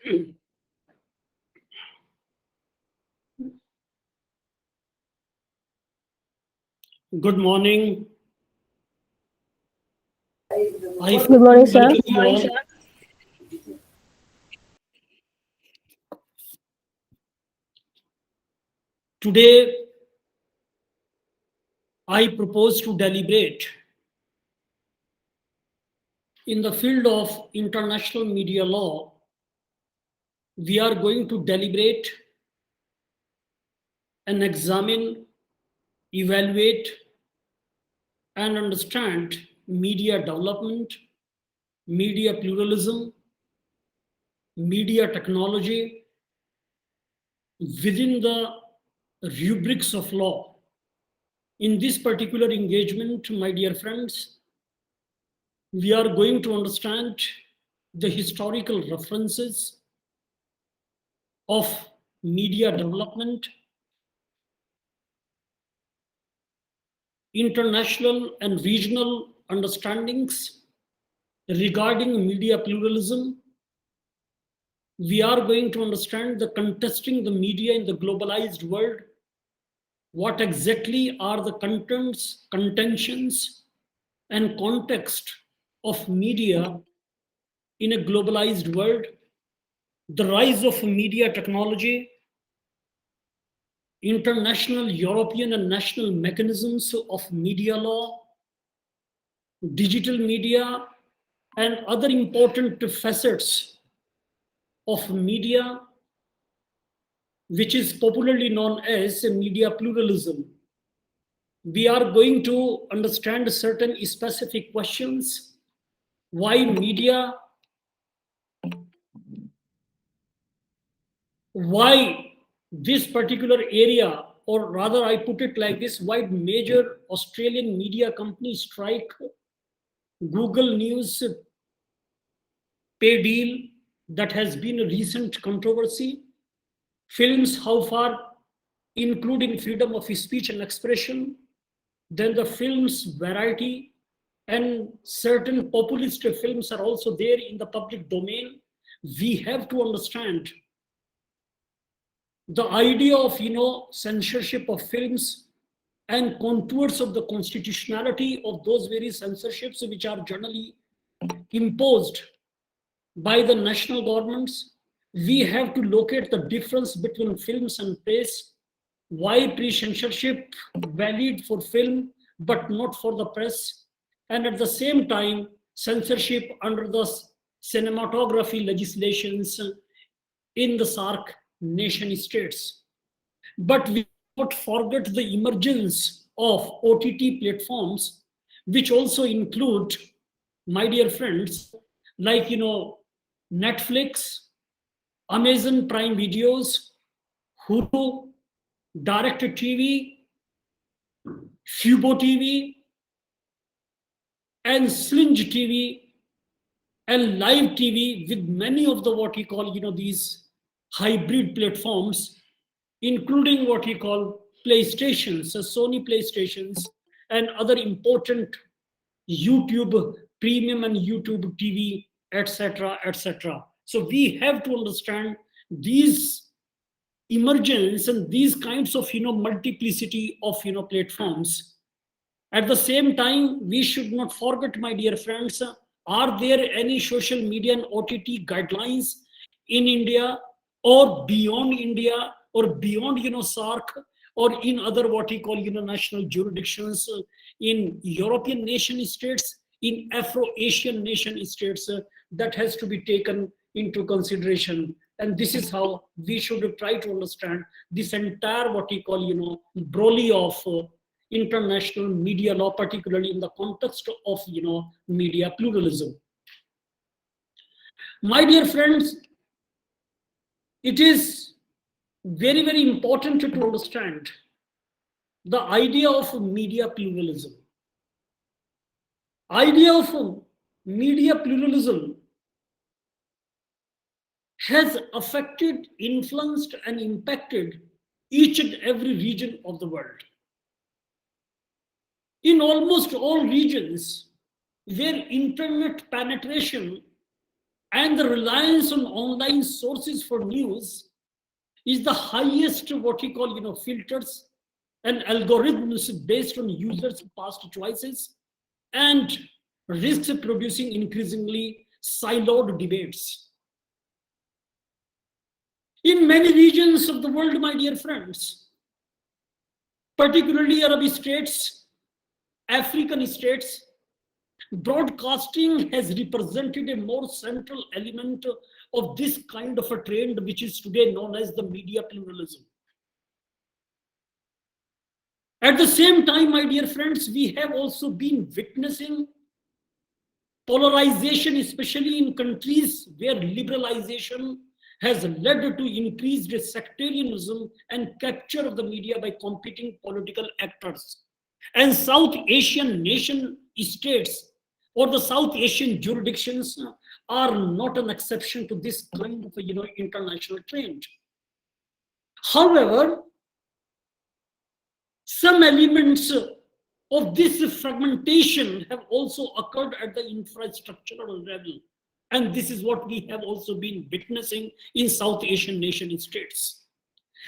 Good morning. Good morning, sir. Welcome you all. Today, I propose to deliberate in the field of international media law. We are going to deliberate and examine, evaluate, and understand media development, media pluralism, media technology within the rubrics of law. In this particular engagement, my dear friends, we are going to understand the historical references of media development, international and regional understandings regarding media pluralism. We are going to understand the contesting the media in the globalized world. What exactly are the contents, contentions, and context of media in a globalized world? The rise of media technology, international, European, and national mechanisms of media law, digital media, and other important facets of media, which is popularly known as media pluralism. We are going to understand certain specific questions. Why media? Why this particular area, or rather, I put it like this: why major Australian media companies strike Google News pay deal that has been a recent controversy? Films, how far, including freedom of speech and expression, then the films variety, and certain populist films are also there in the public domain. We have to understand the idea of censorship of films and contours of the constitutionality of those various censorships which are generally imposed by the national governments. We have to locate the difference between films and press. Why pre-censorship valid for film but not for the press? And at the same time, censorship under the cinematography legislations in the SARC nation states. But we not forget the emergence of OTT platforms, which also include, my dear friends, like Netflix, Amazon Prime Videos, Hulu, Direct TV, Fubo TV, and Slinge TV, and Live TV, with many of the what we call these hybrid platforms, including what we call PlayStations, so Sony PlayStations, and other important YouTube Premium and YouTube TV, etc., etc. So we have to understand these emergence and these kinds of multiplicity of platforms. At the same time, we should not forget, my dear friends, are there any social media and OTT guidelines in India or beyond India or beyond SARC or in other what we call national jurisdictions in European nation states, in Afro-Asian nation states, that has to be taken into consideration. And this is how we should try to understand this entire what we call broly of international media law, particularly in the context of media pluralism. My dear friends, it is very, very important to understand the idea of media pluralism. Idea of media pluralism has affected, influenced, and impacted each and every region of the world. In almost all regions where internet penetration and the reliance on online sources for news is the highest what we call filters and algorithms based on users' past choices and risks producing increasingly siloed debates. In many regions of the world, my dear friends, particularly Arab states, African states, broadcasting has represented a more central element of this kind of a trend, which is today known as the media pluralism. At the same time, my dear friends, we have also been witnessing polarization, especially in countries where liberalization has led to increased sectarianism and capture of the media by competing political actors. And South Asian nation states or the South Asian jurisdictions are not an exception to this kind of international trend. However, some elements of this fragmentation have also occurred at the infrastructural level. And this is what we have also been witnessing in South Asian nation states.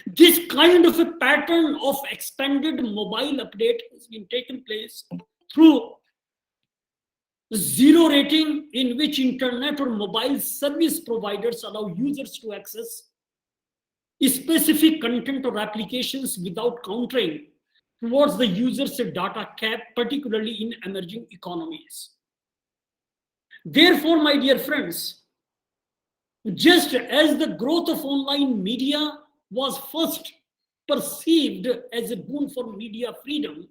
This kind of a pattern of expanded mobile update has been taken place through zero rating, in which internet or mobile service providers allow users to access specific content or applications without countering towards the user's data cap, particularly in emerging economies. Therefore, my dear friends, just as the growth of online media was first perceived as a boon for media freedom,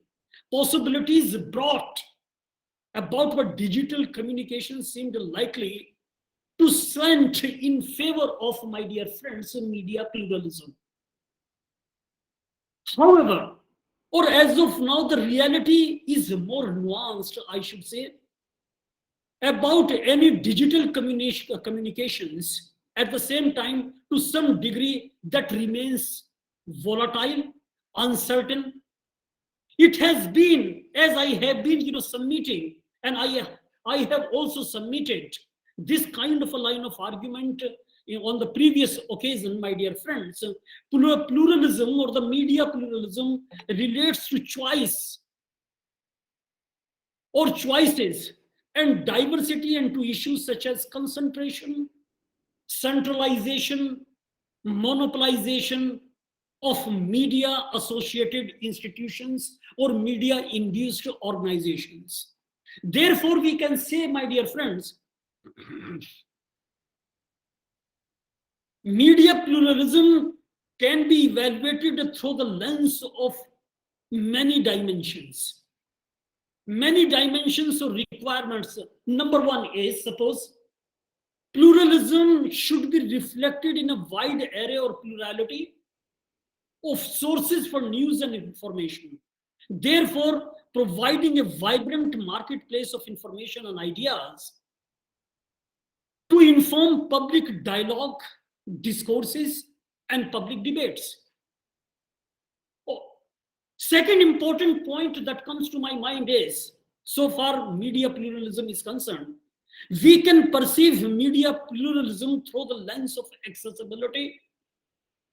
possibilities brought about what digital communication seemed likely to slant in favor of, my dear friends, media pluralism. However, or as of now, the reality is more nuanced, I should say, about any digital communications. At the same time, to some degree, that remains volatile, uncertain. It has been, as I have been submitting, and I have also submitted this kind of a line of argument on the previous occasion, my dear friends. Pluralism or the media pluralism relates to choice or choices and diversity, and to issues such as concentration, centralization, monopolization of media associated institutions or media induced organizations. Therefore, we can say, my dear friends, media pluralism can be evaluated through the lens of many dimensions. Many dimensions or requirements. Number one is, suppose pluralism should be reflected in a wide array or plurality of sources for news and information. Therefore, providing a vibrant marketplace of information and ideas to inform public dialogue, discourses, and public debates. Second important point that comes to my mind is, so far media pluralism is concerned, we can perceive media pluralism through the lens of accessibility,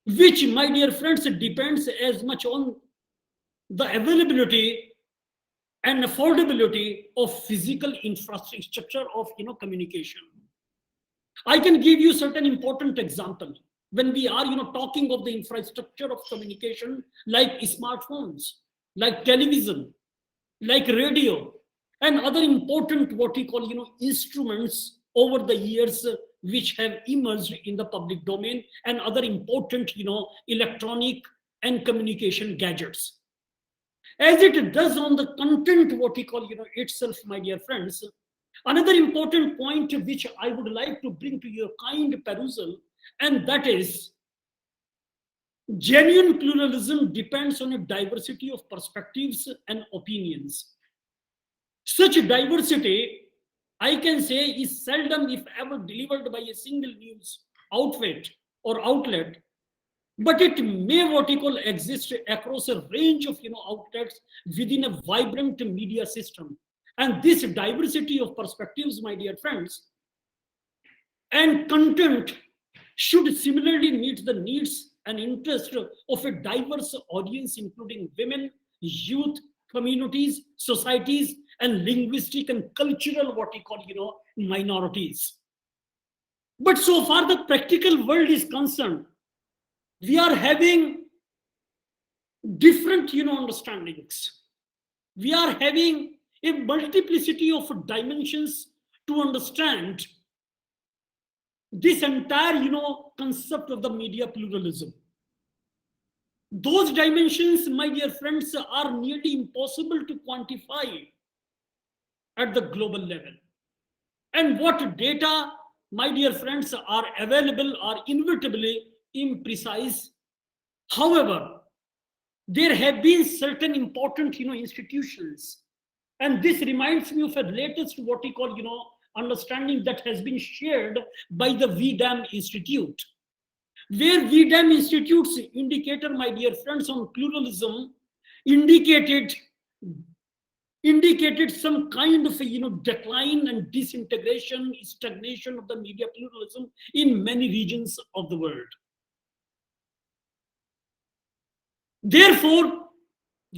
which, my dear friends, depends as much on the availability and affordability of physical infrastructure of communication. I can give you certain important examples when we are talking of the infrastructure of communication, like smartphones, like television, like radio, and other important what we call instruments over the years which have emerged in the public domain, and other important electronic and communication gadgets. As it does on the content what we call itself, my dear friends, another important point which I would like to bring to your kind perusal, and that is, genuine pluralism depends on a diversity of perspectives and opinions. Such diversity, I can say, is seldom, if ever, delivered by a single news outfit or outlet, but it may what you call exist across a range of outlets within a vibrant media system. And this diversity of perspectives, my dear friends, And content should similarly meet the needs and interest of a diverse audience, including women, youth, communities, societies, and linguistic and cultural, what you call, minorities. But so far the practical world is concerned, we are having different, understandings. We are having a multiplicity of dimensions to understand this entire, concept of the media pluralism. Those dimensions, my dear friends, are nearly impossible to quantify at the global level. And what data, my dear friends, are available are inevitably imprecise. However, there have been certain important, institutions. And this reminds me of a latest, what we call, understanding that has been shared by the VDAM Institute, where VDAM Institute's indicator, my dear friends, on pluralism indicated some kind of a, decline and disintegration, stagnation of the media pluralism in many regions of the world. Therefore,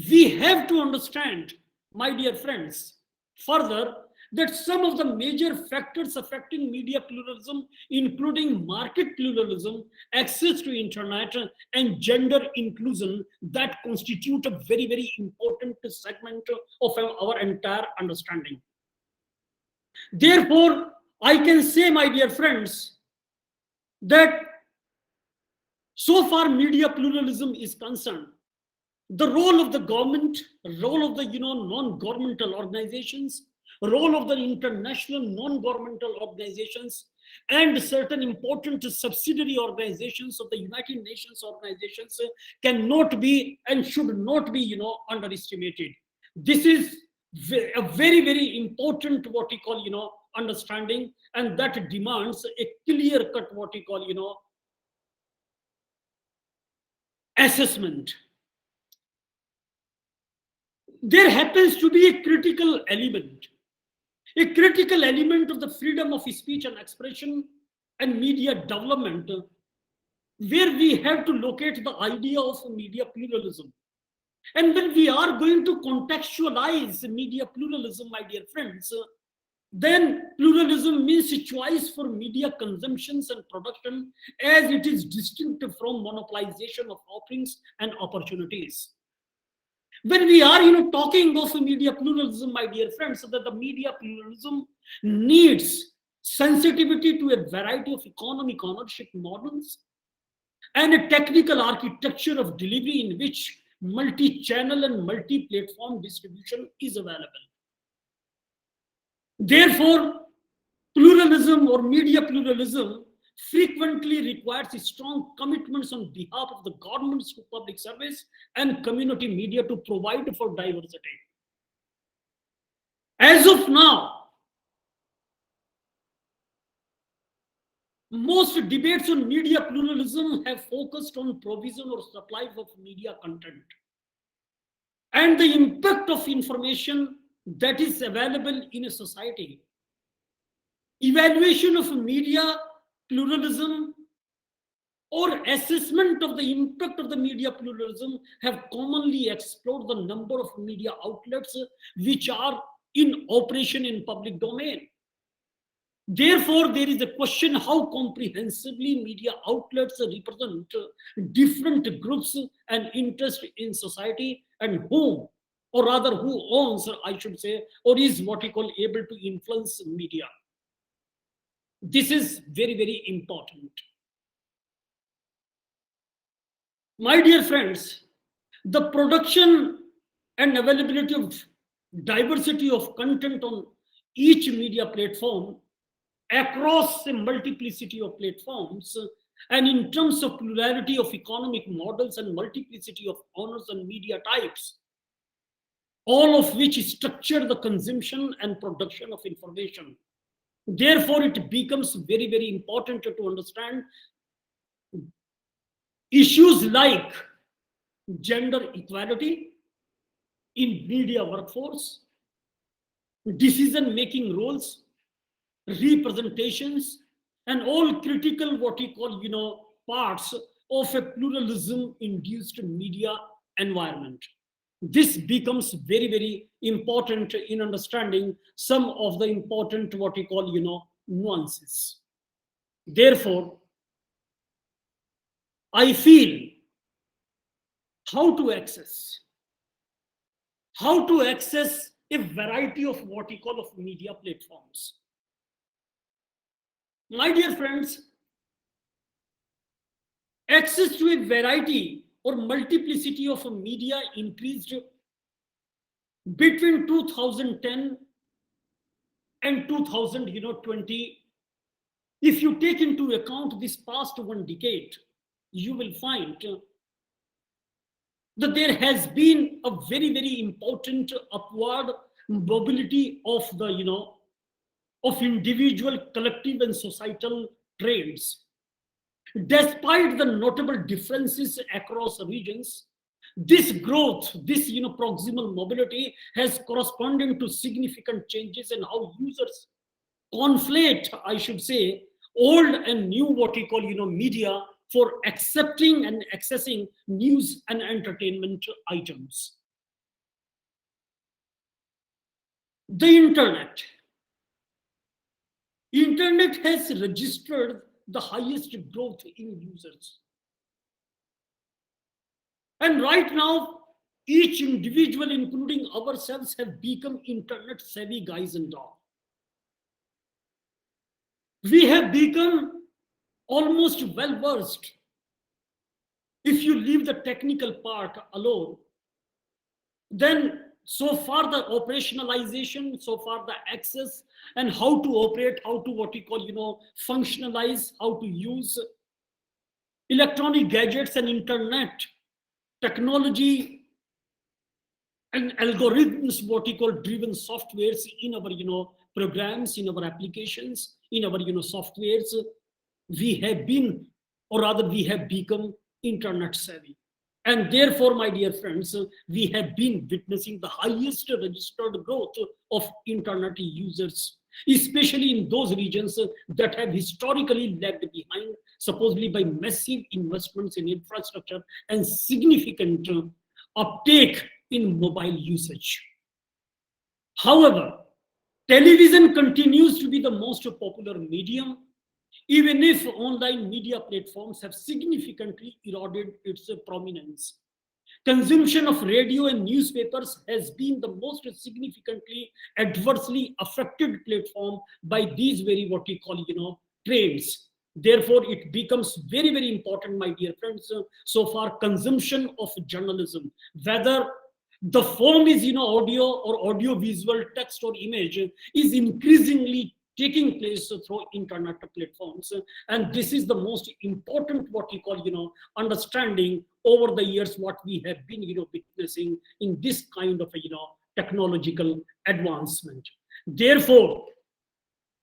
we have to understand, my dear friends, further, that some of the major factors affecting media pluralism, including market pluralism, access to internet, and gender inclusion, that constitute a very, very important segment of our entire understanding. Therefore, I can say, my dear friends, that so far media pluralism is concerned, the role of the government, role of the non-governmental organizations, role of the international non-governmental organizations, and certain important subsidiary organizations of the United Nations organizations cannot be and should not be underestimated. This is a very, very important, what we call, understanding, and that demands a clear cut, what we call, assessment. There happens to be a critical element of the freedom of speech and expression and media development, where we have to locate the idea of media pluralism. And when we are going to contextualize media pluralism, my dear friends, then pluralism means a choice for media consumptions and production, as it is distinct from monopolization of offerings and opportunities. When we are talking of media pluralism, my dear friends, that the media pluralism needs sensitivity to a variety of economic ownership models and a technical architecture of delivery in which multi-channel and multi-platform distribution is available. Therefore, pluralism or media pluralism frequently requires strong commitments on behalf of the governments to public service and community media to provide for diversity. As of now, most debates on media pluralism have focused on provision or supply of media content and the impact of information that is available in a society. Evaluation of media pluralism or assessment of the impact of the media pluralism have commonly explored the number of media outlets which are in operation in public domain. Therefore, there is a question how comprehensively media outlets represent different groups and interests in society, and whom, or rather who owns, I should say, or is what we call able to influence media. This is very, very important. My dear friends, the production and availability of diversity of content on each media platform across a multiplicity of platforms, and in terms of plurality of economic models and multiplicity of owners and media types, all of which structure the consumption and production of information. Therefore, it becomes very, very important to understand issues like gender equality in media workforce, decision-making roles, representations, and all critical what you call parts of a pluralism induced media environment. This becomes very very important in understanding some of the important what you call nuances. Therefore, I feel how to access how to access a variety of what you call of media platforms. My dear friends, access to a variety or multiplicity of media increased between 2010 and 2020. If you take into account this past one decade, you will find that there has been a very very important upward mobility of the of individual, collective and societal trends. Despite the notable differences across regions, this growth, this proximal mobility has corresponded to significant changes in how users conflate, I should say, old and new what we call media for accepting and accessing news and entertainment items. The internet has registered the highest growth in users. And right now, each individual, including ourselves, have become internet savvy guys and dolls. We have become almost well versed. If you leave the technical part alone, then so far the operationalization, so far the access and how to operate, how to what we call functionalize, how to use electronic gadgets and internet technology and algorithms, what we call driven softwares in our programs, in our applications, in our softwares, we have been, or rather we have become internet savvy. And therefore, my dear friends, we have been witnessing the highest registered growth of internet users, especially in those regions that have historically lagged behind, supposedly by massive investments in infrastructure and significant uptake in mobile usage. However, television continues to be the most popular medium, even if online media platforms have significantly eroded its prominence. Consumption of radio and newspapers has been the most significantly adversely affected platform by these very what we call trends. Therefore, it becomes very very important, my dear friends, so far consumption of journalism, whether the form is audio or audio visual, text or image, is increasingly taking place through internet platforms. And this is the most important what we call understanding over the years what we have been witnessing in this kind of technological advancement. Therefore,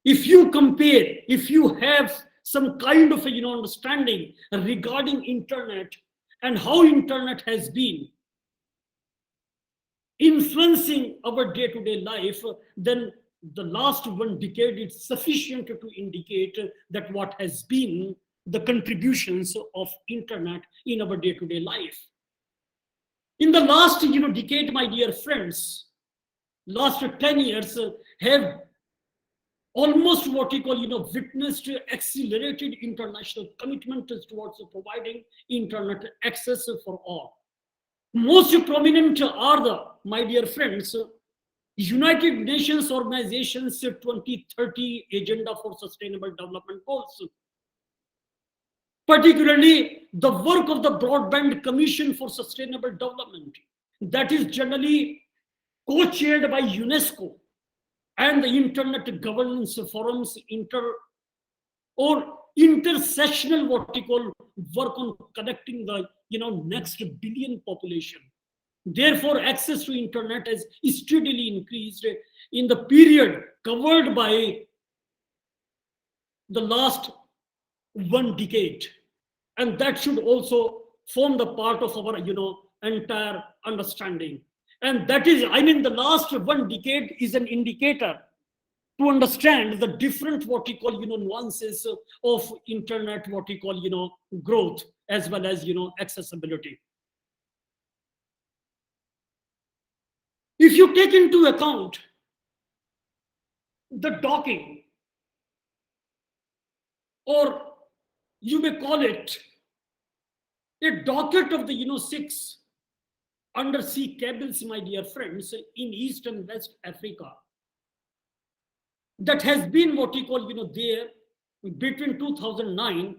if you compare, if you have some kind of understanding regarding internet and how internet has been influencing our day-to-day life, then the last one decade is sufficient to indicate that what has been the contributions of internet in our day-to-day life. In the last decade, my dear friends, last 10 years have almost what we call witnessed accelerated international commitment towards providing internet access for all. Most prominent are the, my dear friends, United Nations Organization's 2030 Agenda for Sustainable Development Goals. Particularly the work of the Broadband Commission for Sustainable Development, that is generally co-chaired by UNESCO and the Internet Governance Forum's intersessional what we call work on connecting the next billion population. Therefore, access to internet has steadily increased in the period covered by the last one decade, and that should also form the part of our entire understanding. And that is, I mean, the last one decade is an indicator to understand the different what we call nuances of internet what we call growth as well as accessibility. If you take into account the docking, or you may call it a docket of the 6 undersea cables, my dear friends, in East and West Africa, that has been what we call there between 2009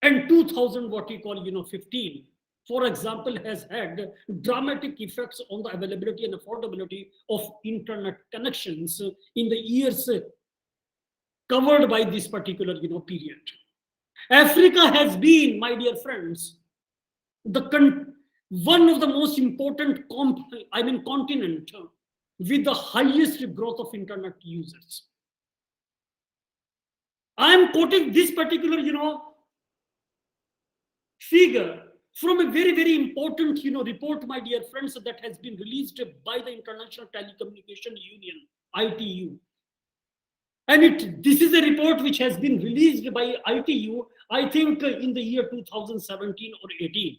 and 2000 what we call 15, for example, has had dramatic effects on the availability and affordability of internet connections in the years covered by this particular period. Africa has been, my dear friends, one of the most important continent with the highest growth of internet users. I am quoting this particular figure from a very, very important report, my dear friends, that has been released by the International Telecommunication Union, ITU. And this is a report which has been released by ITU, I think in the year 2017 or 18,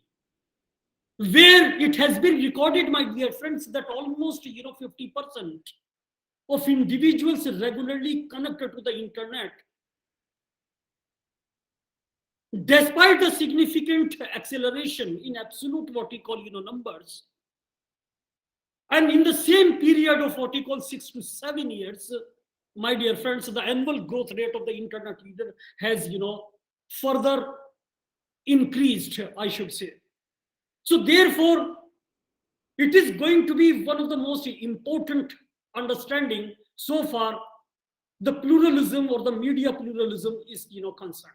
where it has been recorded, my dear friends, that almost 50% of individuals regularly connected to the internet, despite the significant acceleration in absolute what we call numbers, and in the same period of what we call 6 to 7 years, my dear friends, the annual growth rate of the internet user has further increased, I should say. So therefore, it is going to be one of the most important understanding so far the pluralism or the media pluralism is concerned.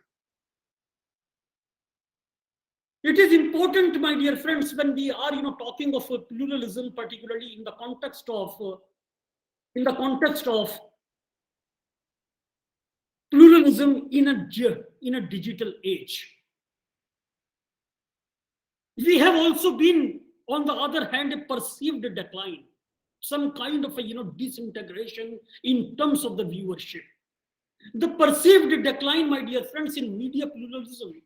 It is important, my dear friends, when we are talking of pluralism, particularly in the context of pluralism in a digital age. We have also been, on the other hand, a perceived decline, some kind of a disintegration in terms of the viewership. The perceived decline, my dear friends, in media pluralism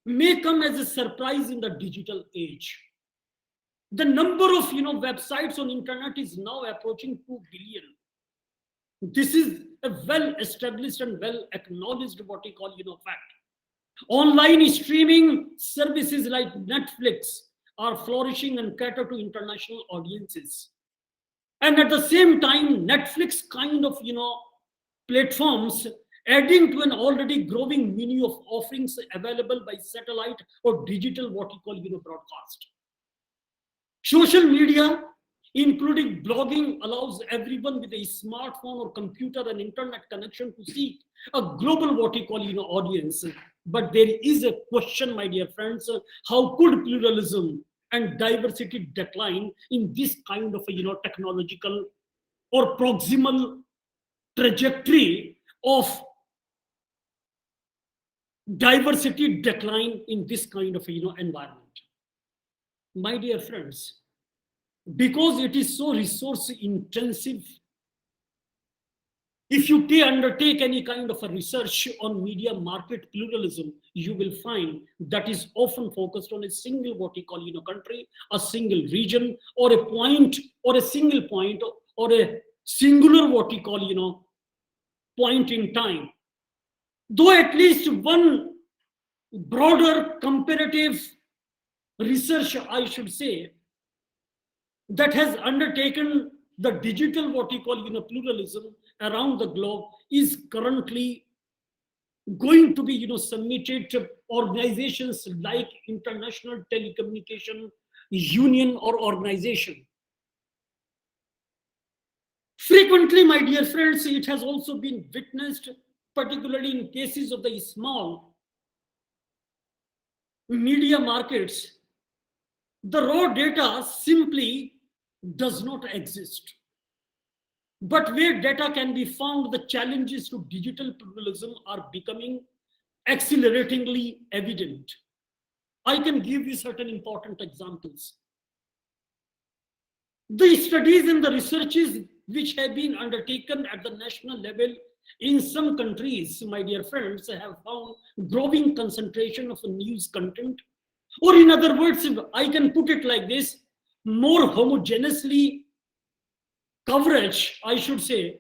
may come as a surprise in the digital age. The number of websites on internet is now approaching 2 billion. This is a well established and well acknowledged what we call fact. Online streaming services like Netflix are flourishing and cater to international audiences. And at the same time, Netflix kind of platforms adding to an already growing menu of offerings available by satellite or digital what we call broadcast. Social media, including blogging, allows everyone with a smartphone or computer and internet connection to seek a global what we call audience. But there is a question, my dear friends, how could pluralism and diversity decline in this kind of a technological or proximal trajectory of diversity decline in this kind of environment? My dear friends, because it is so resource intensive, if you undertake any kind of a research on media market pluralism, you will find that is often focused on a single what we call country, a single region, or a point, or a single point, or a singular what we call point in time. Though at least one broader comparative research, I should say, that has undertaken the digital what we call pluralism around the globe is currently going to be submitted to organizations like International Telecommunication Union or organization. Frequently, my dear friends, it has also been witnessed, particularly in cases of the small media markets, the raw data simply does not exist. But where data can be found, the challenges to digital pluralism are becoming acceleratingly evident. I can give you certain important examples. The studies and the researches which have been undertaken at the national level in some countries, my dear friends, have found growing concentration of news content. Or in other words, if I can put it like this, more homogeneously coverage, I should say,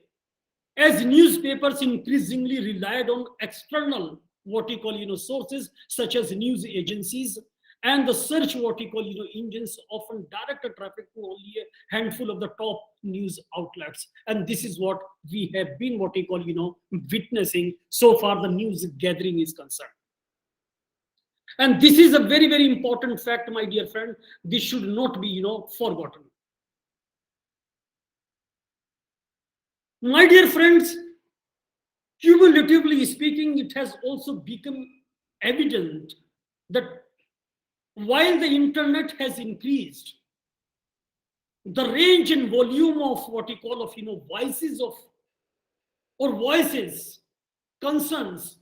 as newspapers increasingly relied on external, what you call, sources such as news agencies, and the search, what you call, engines often direct the traffic to only a handful of the top news outlets. And this is what we have been, what you call, witnessing so far the news gathering is concerned. And this is a very, very important fact, my dear friend. This should not be, forgotten. My dear friends, cumulatively speaking, it has also become evident that while the internet has increased, the range and volume of what we call of voices of or voices, concerns,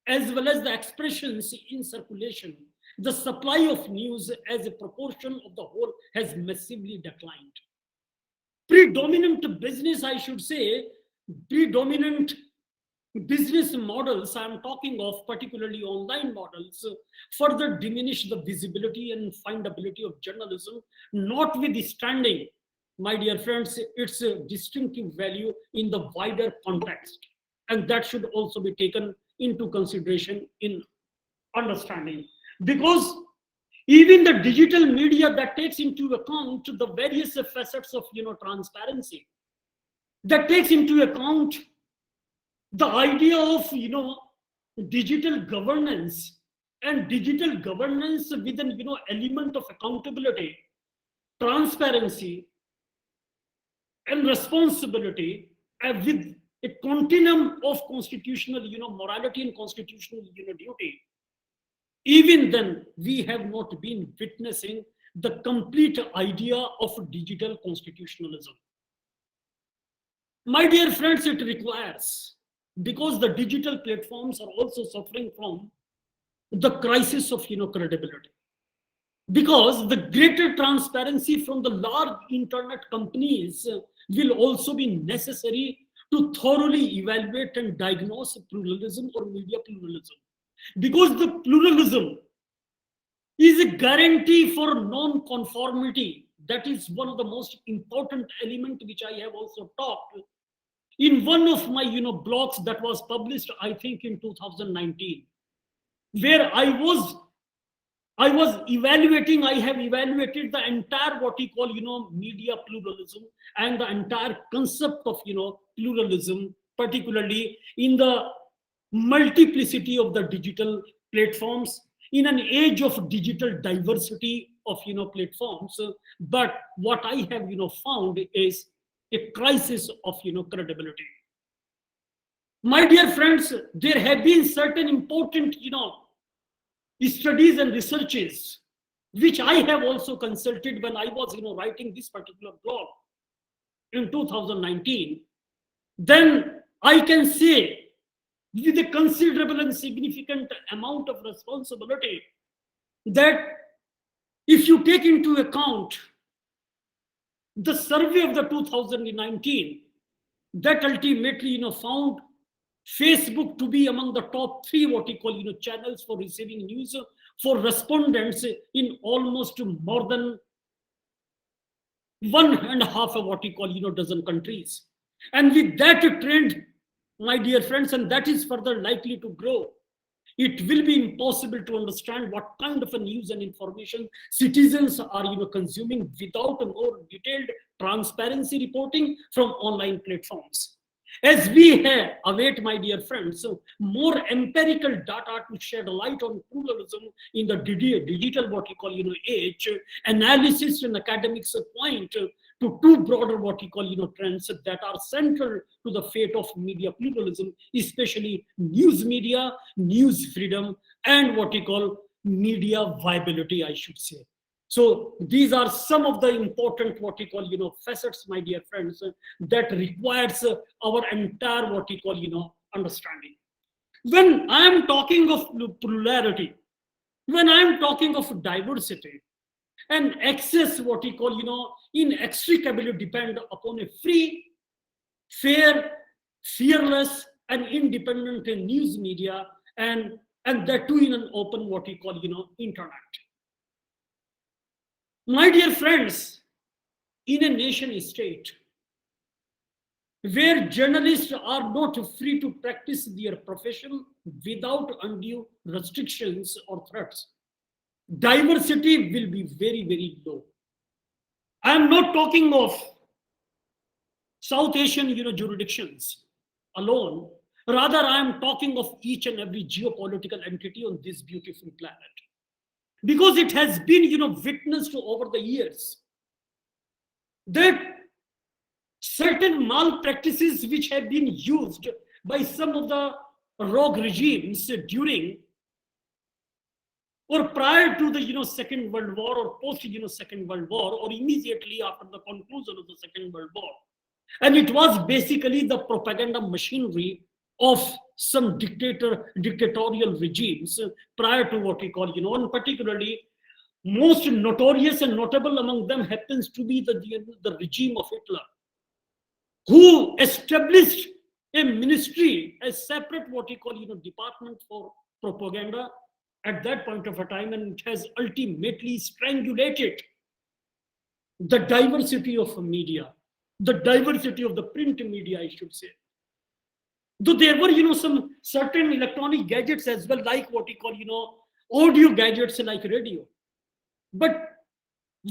as well as the expressions in circulation, the supply of news as a proportion of the whole has massively declined. Predominant business, I should say, predominant business models I'm talking of, particularly online models, further diminish the visibility and findability of journalism, notwithstanding, my dear friends, its distinctive value in the wider context. And that should also be taken into consideration in understanding. Because even the digital media that takes into account the various facets of transparency, that takes into account the idea of digital governance, and digital governance with an element of accountability, transparency, and responsibility, with a continuum of constitutional morality and constitutional duty. Even then, we have not been witnessing the complete idea of digital constitutionalism. My dear friends, it requires, because the digital platforms are also suffering from the crisis of credibility, because the greater transparency from the large internet companies will also be necessary to thoroughly evaluate and diagnose pluralism or media pluralism, because the pluralism is a guarantee for non-conformity. That is one of the most important elements which I have also talked in one of my blogs that was published, I think, in 2019, where I have evaluated the entire what we call media pluralism and the entire concept of pluralism, particularly in the multiplicity of the digital platforms in an age of digital diversity of platforms. But what I have found is a crisis of credibility. My dear friends, there have been certain important studies and researches which I have also consulted when I was writing this particular blog in 2019. Then I can say with a considerable and significant amount of responsibility that if you take into account the survey of the 2019 that ultimately found Facebook to be among the top 3 what we call channels for receiving news for respondents in almost more than 1.5 of what we call dozen countries. And with that trend, my dear friends, and that is further likely to grow, it will be impossible to understand what kind of a news and information citizens are consuming without a more detailed transparency reporting from online platforms. As we await, my dear friends, more empirical data to shed light on pluralism in the digital what we call age, analysis and academics point to 2 broader what we call trends that are central to the fate of media pluralism, especially news media, news freedom, and what we call media viability, I should say. So these are some of the important what we call facets, my dear friends, that requires our entire what we call understanding. When I am talking of plurality, when I am talking of diversity, and access what we call inextricably depend upon a free fair, fearless, and independent news media, and that too in an open, what we call, internet. My dear friends, in a nation state where journalists are not free to practice their profession without undue restrictions or threats, diversity will be very, very low. I am not talking of South Asian, jurisdictions alone. Rather, I am talking of each and every geopolitical entity on this beautiful planet. Because it has been, witnessed over the years that certain malpractices which have been used by some of the rogue regimes during or prior to the Second World War or post Second World War or immediately after the conclusion of the Second World War. And it was basically the propaganda machinery of some dictatorial regimes prior to what we call, and particularly most notorious and notable among them happens to be the regime of Hitler, who established a ministry, a separate what we call, department for propaganda at that point of a time, and it has ultimately strangulated the diversity of media, the diversity of the print media, I should say. Though there were, some certain electronic gadgets as well, like what we call, audio gadgets like radio. But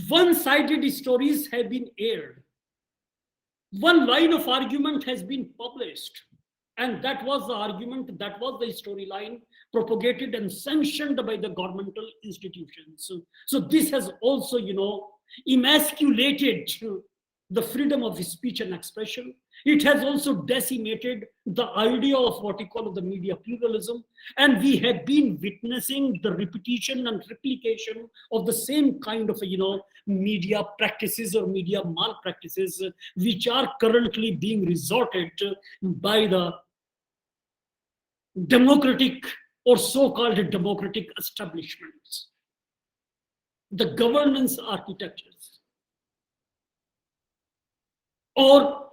one-sided stories have been aired. One line of argument has been published. And that was the argument, that was the storyline propagated and sanctioned by the governmental institutions. So this has also, emasculated the freedom of speech and expression. It has also decimated the idea of what we call the media pluralism. And we have been witnessing the repetition and replication of the same kind of, media practices or media malpractices, which are currently being resorted to by the democratic or so-called democratic establishments, the governance architectures, or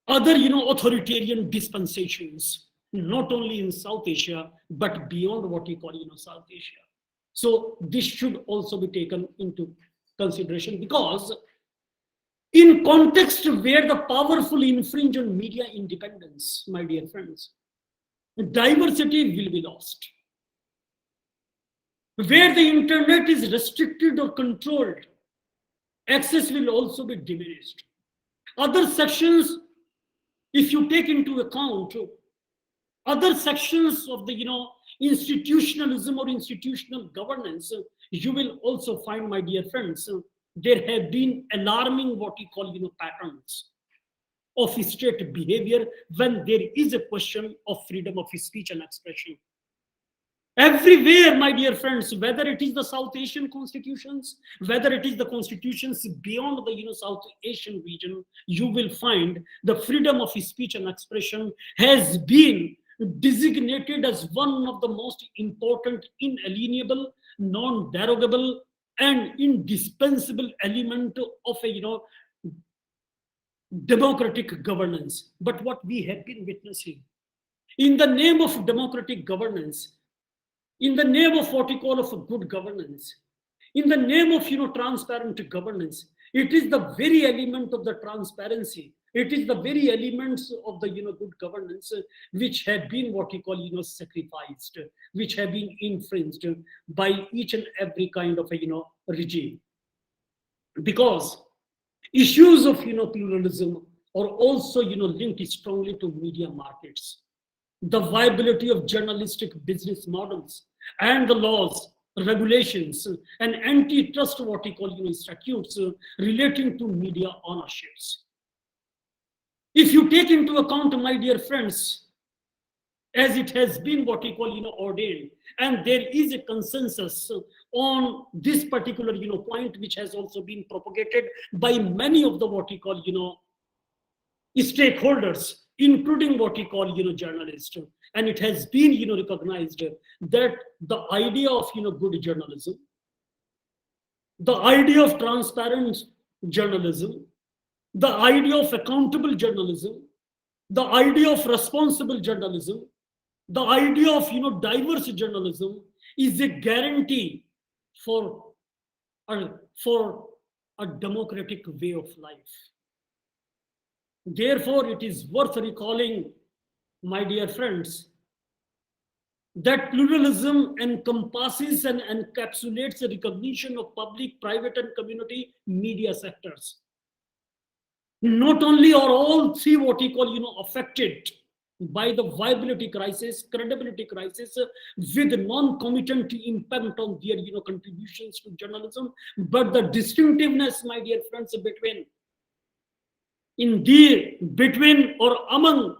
other, authoritarian dispensations, not only in South Asia, but beyond what we call, South Asia. So this should also be taken into consideration, because in context where the powerful infringe on media independence, my dear friends, diversity will be lost. Where the internet is restricted or controlled, access will also be diminished. Other sections, if you take into account other sections of the institutionalism or institutional governance, you will also find, my dear friends, there have been alarming what we call patterns of state behavior when there is a question of freedom of speech and expression. Everywhere, my dear friends, whether it is the South Asian constitutions, whether it is the constitutions beyond the South Asian region, you will find the freedom of speech and expression has been designated as one of the most important, inalienable, non-derogable, and indispensable element of a democratic governance. But what we have been witnessing, in the name of democratic governance, in the name of what we call of a good governance, in the name of transparent governance, it is the very element of the transparency, it is the very elements of the good governance which have been what we call sacrificed, which have been infringed by each and every kind of a regime. Because issues of pluralism are also linked strongly to media markets, the viability of journalistic business models, and the laws, regulations, and antitrust what we call statutes relating to media ownerships. If you take into account, my dear friends, as it has been what we call ordained, and there is a consensus on this particular point, which has also been propagated by many of the what we call stakeholders, including what we call journalists, and it has been recognized that the idea of good journalism, the idea of transparent journalism, the idea of accountable journalism, the idea of responsible journalism, the idea of diverse journalism is a guarantee for a, for a democratic way of life. Therefore, it is worth recalling, my dear friends, that pluralism encompasses and encapsulates the recognition of public, private, and community media sectors. Not only are all three what you call affected by the viability crisis, credibility crisis, with non-committant impact on their contributions to journalism, but the distinctiveness, my dear friends, between or among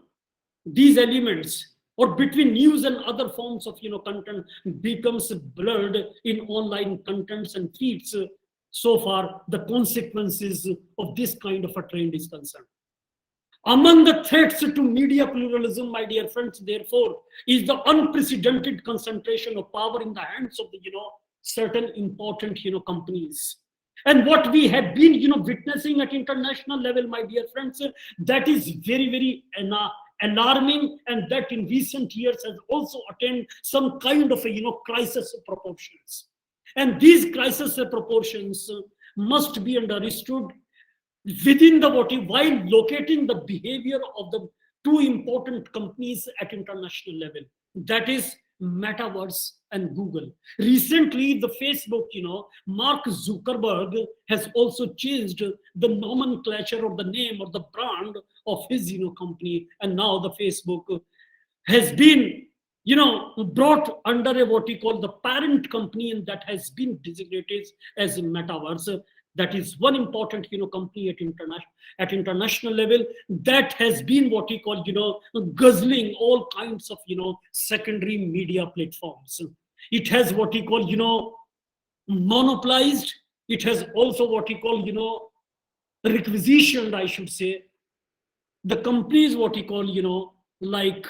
these elements, or between news and other forms of content, becomes blurred in online contents and feeds. So far, the consequences of this kind of a trend is concerned. Among the threats to media pluralism, my dear friends, therefore, is the unprecedented concentration of power in the hands of the certain important companies. And what we have been witnessing at international level, my dear friends, that is very, very alarming, and that in recent years has also attained some kind of a crisis of proportions. And these crisis of proportions must be understood within the while locating the behavior of the two important companies at international level, that is Metaverse and Google. Recently, the Facebook, Mark Zuckerberg has also changed the nomenclature or the name or the brand of his company, and now the Facebook has been brought under a what we call the parent company, and that has been designated as Metaverse. That is one important company at international level that has been what we call guzzling all kinds of secondary media platforms. It has what we call monopolized. It has also what we call requisitioned, I should say, the companies what we call like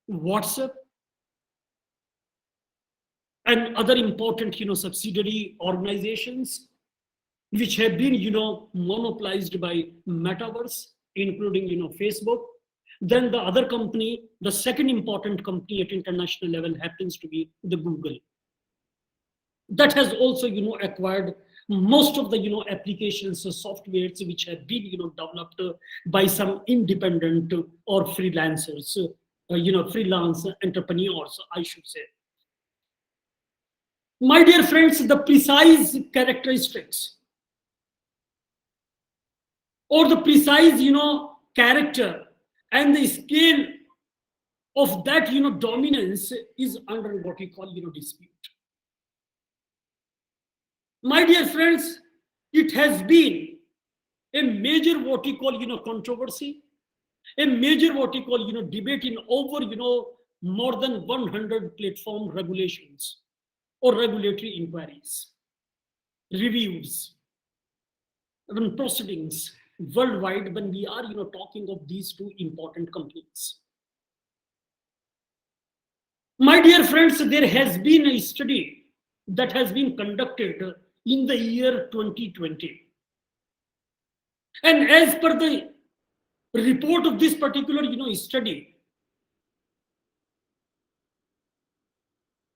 WhatsApp and other important subsidiary organizations, which have been monopolized by Metaverse, including Facebook. Then the other company, the second important company at international level, happens to be the Google. That has also acquired most of the applications or softwares which have been developed by some independent or freelancers, freelance entrepreneurs, I should say. My dear friends, the precise characteristics or the precise character and the scale of that dominance is under what we call dispute. My dear friends, it has been a major what we call controversy, a major what we call debate in over more than 100 platform regulations or regulatory inquiries, reviews, even proceedings worldwide when we are talking of these two important companies. My dear friends, there has been a study that has been conducted in the year 2020, and as per the report of this particular study,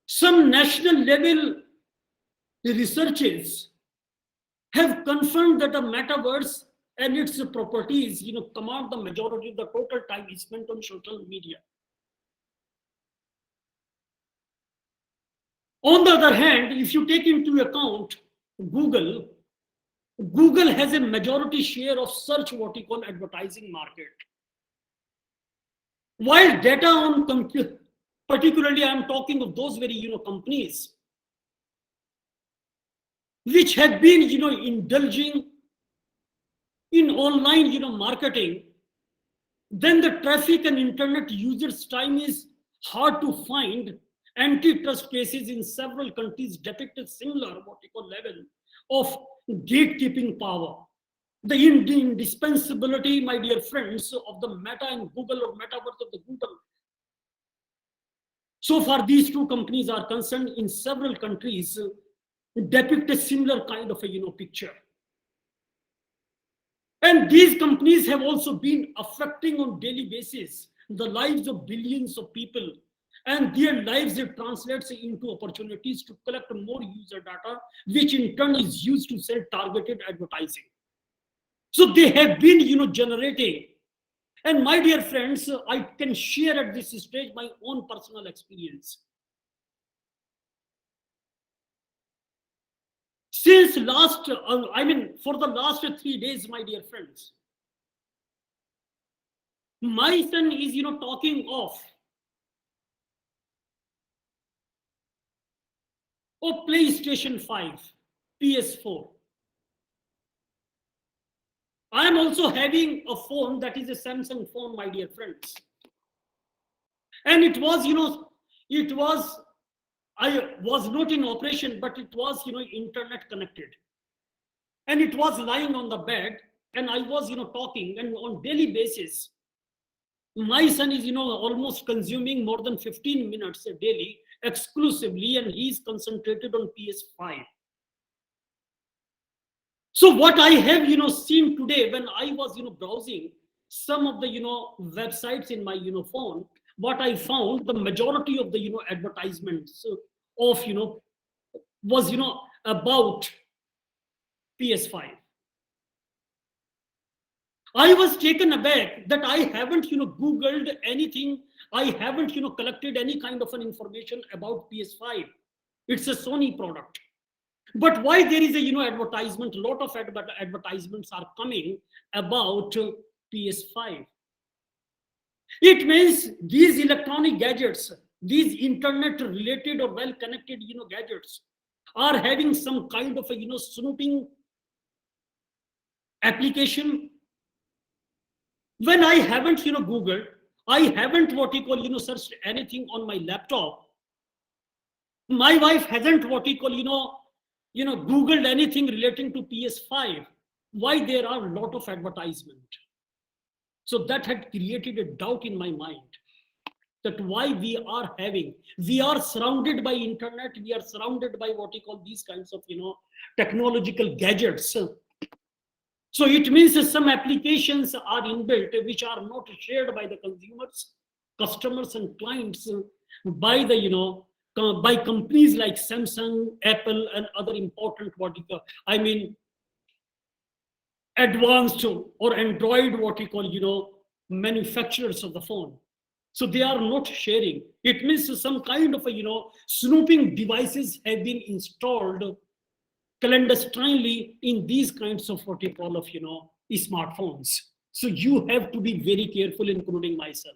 some national level researchers have confirmed that the metaverse and its properties command the majority of the total time spent on social media. On the other hand, if you take into account Google has a majority share of search what we call advertising market, while data on computer, particularly I am talking of those very companies which have been indulging in online marketing, then the traffic and internet users time is hard to find. Antitrust cases in several countries depict a similar what we call level of gatekeeping power. The indispensability, my dear friends, of the Meta and Google, or Metaverse of the Google, so far these two companies are concerned, in several countries depict a similar kind of a picture. And these companies have also been affecting on daily basis the lives of billions of people. And their lives, it translates into opportunities to collect more user data, which in turn is used to sell targeted advertising. So they have been, generating. And my dear friends, I can share at this stage my own personal experience. Since last, for the last 3 days, my dear friends, my son is, talking of PlayStation 5, PS4. I am also having a phone that is a Samsung phone, my dear friends. And it was, I was not in operation, but it was, internet connected. And it was lying on the bed, and I was, talking, and on daily basis, my son is, almost consuming more than 15 minutes a daily exclusively, and he's concentrated on PS5. So what I have, seen today when I was, browsing some of the, websites in my, phone, what I found, the majority of the, advertisements of, was, about PS5. I was taken aback that I haven't, Googled anything. I haven't, collected any kind of an information about PS5. It's a Sony product. But why there is a, advertisement, a lot of advertisements are coming about PS5. It means these electronic gadgets, these internet related or well connected, gadgets are having some kind of a, snooping application. When I haven't, Googled, I haven't what you call, searched anything on my laptop. My wife hasn't what you call, Googled anything relating to PS5. Why there are a lot of advertisement? So that had created a doubt in my mind that why we are surrounded by internet, we are surrounded by what you call these kinds of, technological gadgets. So it means that some applications are inbuilt which are not shared by the consumers, customers, and clients by the by companies like Samsung, Apple, and other important advanced or Android manufacturers of the phone. So they are not sharing. It means some kind of snooping devices have been installed clandestinely in these kinds of smartphones. So you have to be very careful, including myself.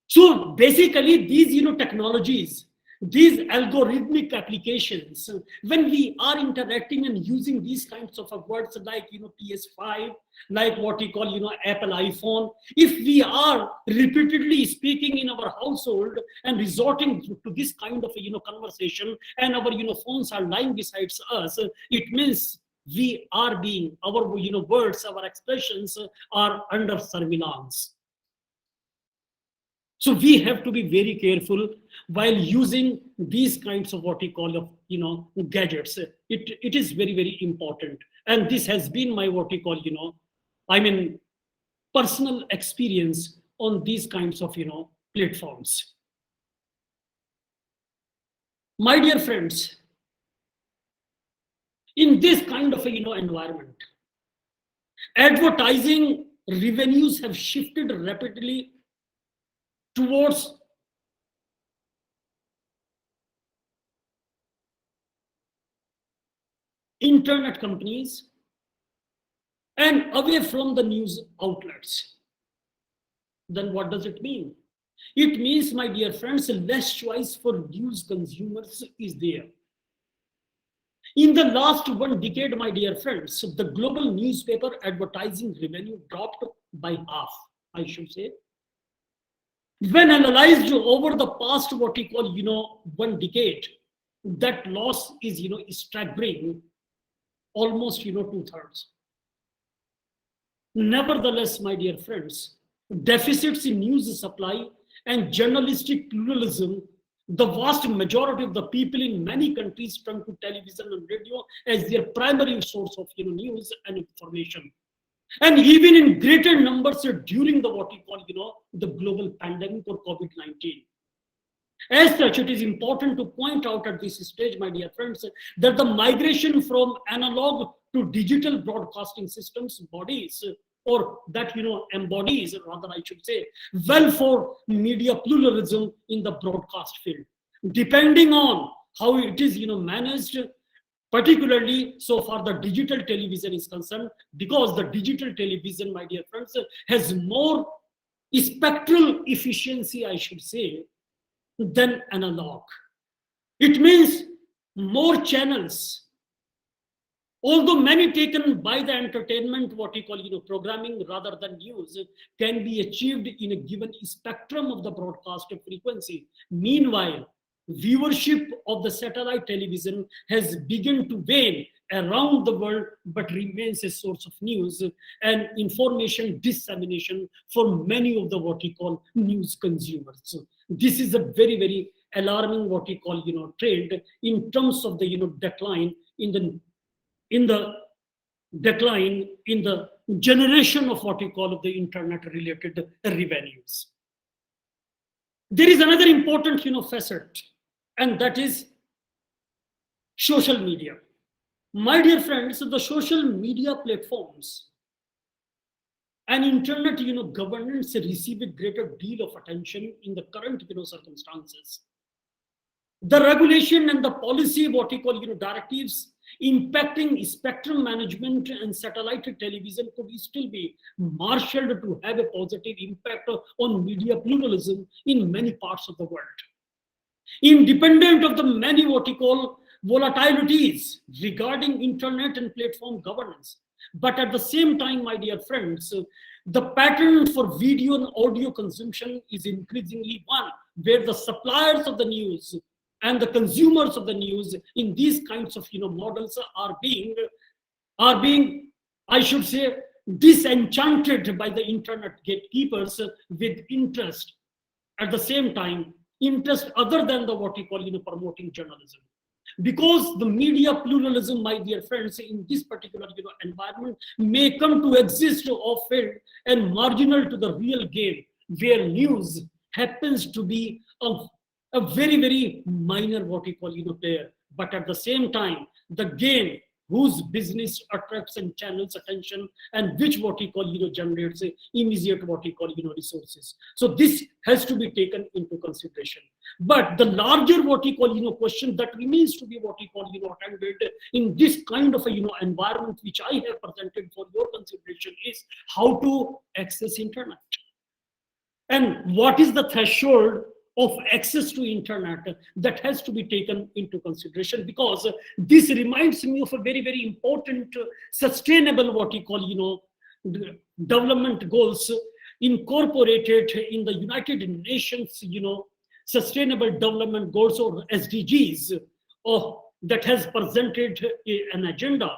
So basically these technologies, these algorithmic applications, when we are interacting and using these kinds of words like PS5, like what we call Apple iPhone, if we are repeatedly speaking in our household and resorting to this kind of conversation, and our phones are lying beside us, it means we are being, our words, our expressions are under surveillance. So we have to be very careful while using these kinds of gadgets. It is very, very important. And this has been my personal experience on these kinds of platforms. My dear friends, in this kind of environment, advertising revenues have shifted rapidly towards internet companies and away from the news outlets. Then what does it mean? It means, my dear friends, less choice for news consumers is there. In the last 1 decade, my dear friends, the global newspaper advertising revenue dropped by half, I should say. When analyzed over the past 1 decade, that loss is staggering, almost 2/3. Nevertheless, my dear friends, deficits in news supply and journalistic pluralism The vast majority of the people in many countries turn to television and radio as their primary source of news and information. And even in greater numbers during the what we call the global pandemic or COVID-19. As such, it is important to point out at this stage, my dear friends, that the migration from analog to digital broadcasting systems bodies, or that embodies, rather I should say, well for media pluralism in the broadcast field, depending on how it is managed, particularly so far the digital television is concerned, because the digital television, my dear friends, has more spectral efficiency, I should say, than analog. It means more channels. Although many taken by the entertainment, what we call programming rather than news, can be achieved in a given spectrum of the broadcast frequency. Meanwhile, viewership of the satellite television has begun to wane around the world, but remains a source of news and information dissemination for many of the what we call news consumers. So this is a very, very alarming what we call trend in terms of the decline in the decline in the generation of what we call the internet related revenues. There is another important facet, and that is social media. My dear friends, the social media platforms and internet governance receive a greater deal of attention in the current circumstances. The regulation and the policy, what we call directives impacting spectrum management and satellite television could still be marshaled to have a positive impact on media pluralism in many parts of the world, independent of the many what we call volatilities regarding internet and platform governance. But at the same time, my dear friends, the pattern for video and audio consumption is increasingly one where the suppliers of the news and the consumers of the news in these kinds of models are being, I should say, disenchanted by the internet gatekeepers with interest at the same time, interest other than the what we call promoting journalism. Because the media pluralism, my dear friends, in this particular environment may come to exist off-field and marginal to the real game, where news happens to be a very, very minor what we call player. But at the same time, the game whose business attracts and channels attention, and which what we call generates immediate what we call resources. So this has to be taken into consideration. But the larger what we call question that remains to be what we call attended in this kind of a environment which I have presented for your consideration is how to access internet, and what is the threshold of access to internet that has to be taken into consideration, because this reminds me of a very, very important sustainable what we call development goals incorporated in the United Nations sustainable development goals, or SDGs, that has presented an agenda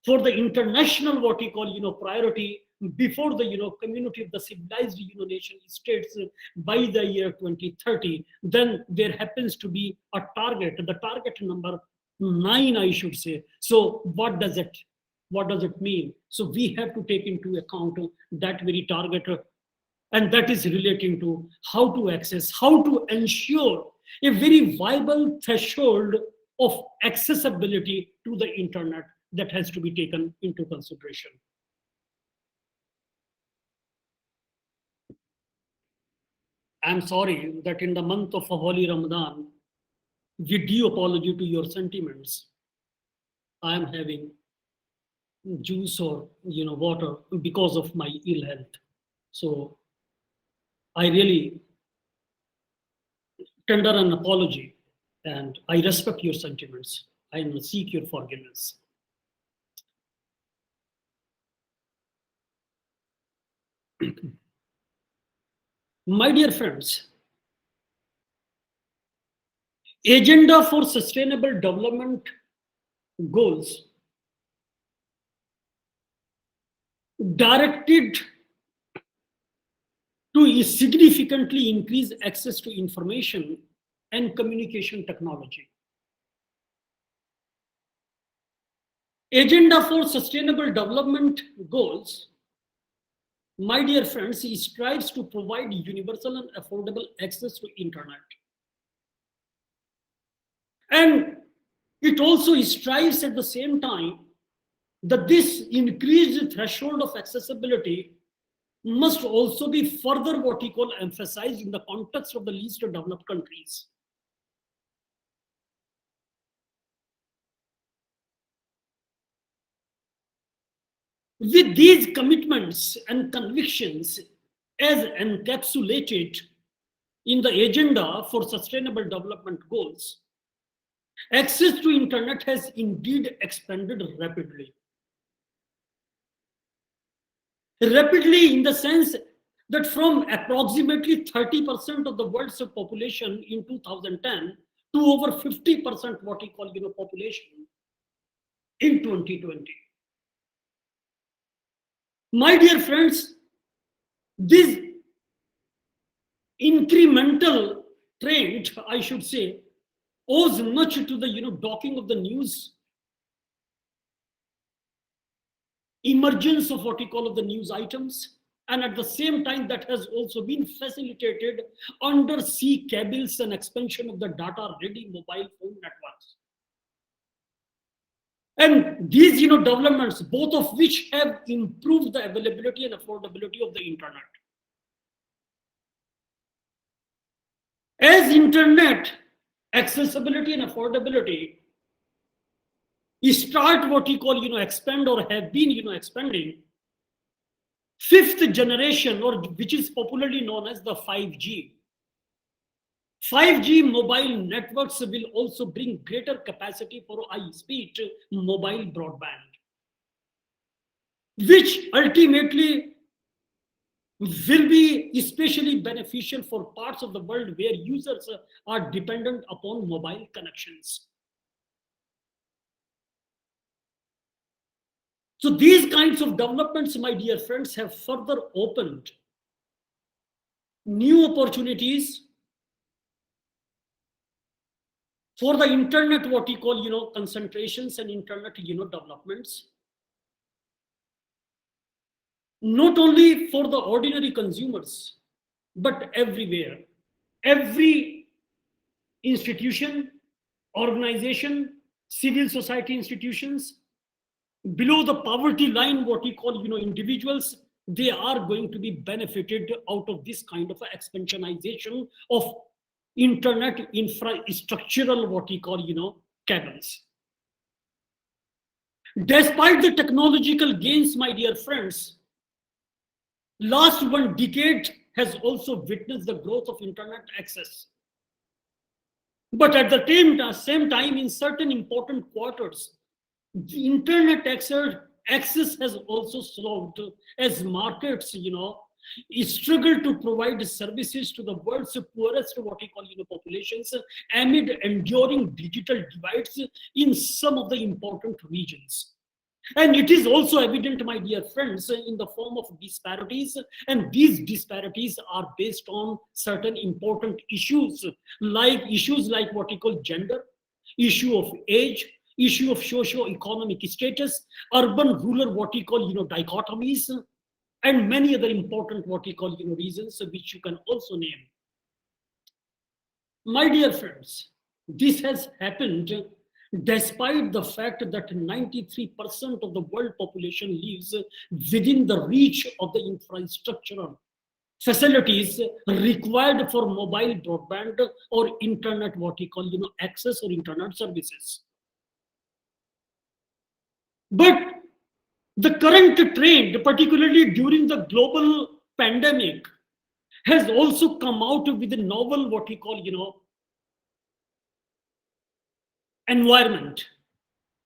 for the international what we call priority before the community of the civilized nation states by the year 2030. Then there happens to be a target, the target number 9, I should say. So what does it mean? So we have to take into account that very target, and that is relating to how to access, how to ensure a very viable threshold of accessibility to the internet that has to be taken into consideration. I'm sorry that in the month of Holy Ramadan, with due apology to your sentiments, I am having juice or water because of my ill health. So I really tender an apology, and I respect your sentiments. I seek your forgiveness. My dear friends, Agenda for Sustainable Development Goals directed to significantly increase access to information and communication technology. Agenda for Sustainable Development Goals, my dear friends, strives to provide universal and affordable access to internet. And it also strives at the same time that this increased threshold of accessibility must also be further what we call emphasized in the context of the least developed countries. With these commitments and convictions as encapsulated in the agenda for sustainable development goals, access to internet has indeed expanded rapidly. Rapidly in the sense that from approximately 30% of the world's population in 2010 to over 50% what we call population in 2020. My dear friends, this incremental trend, I should say, owes much to the docking of the news, emergence of what we call the news items, and at the same time that has also been facilitated undersea cables and expansion of the data ready mobile phone networks. And these developments, both of which have improved the availability and affordability of the internet. As internet accessibility and affordability start what we call expand or have been expanding, fifth generation, or which is popularly known as the 5G. 5G mobile networks will also bring greater capacity for high-speed mobile broadband, which ultimately will be especially beneficial for parts of the world where users are dependent upon mobile connections. So these kinds of developments, my dear friends, have further opened new opportunities for the internet, what we call concentrations and internet developments, not only for the ordinary consumers, but everywhere. Every institution, organization, civil society institutions, below the poverty line, what we call individuals, they are going to be benefited out of this kind of expansionization of internet infrastructural, what we call cables. Despite the technological gains, my dear friends, last 1 decade has also witnessed the growth of internet access. But at the same time, in certain important quarters, the internet access has also slowed as markets struggle to provide services to the world's poorest what we call populations amid enduring digital divides in some of the important regions. And it is also evident, my dear friends, in the form of disparities, and these disparities are based on certain important issues like what we call gender, issue of age, issue of socio-economic status, urban rural what we call dichotomies, and many other important what we call reasons which you can also name. My dear friends, this has happened despite the fact that 93% of the world population lives within the reach of the infrastructural facilities required for mobile broadband or internet what we call access or internet services. But the current trend, particularly during the global pandemic, has also come out with a novel what we call environment.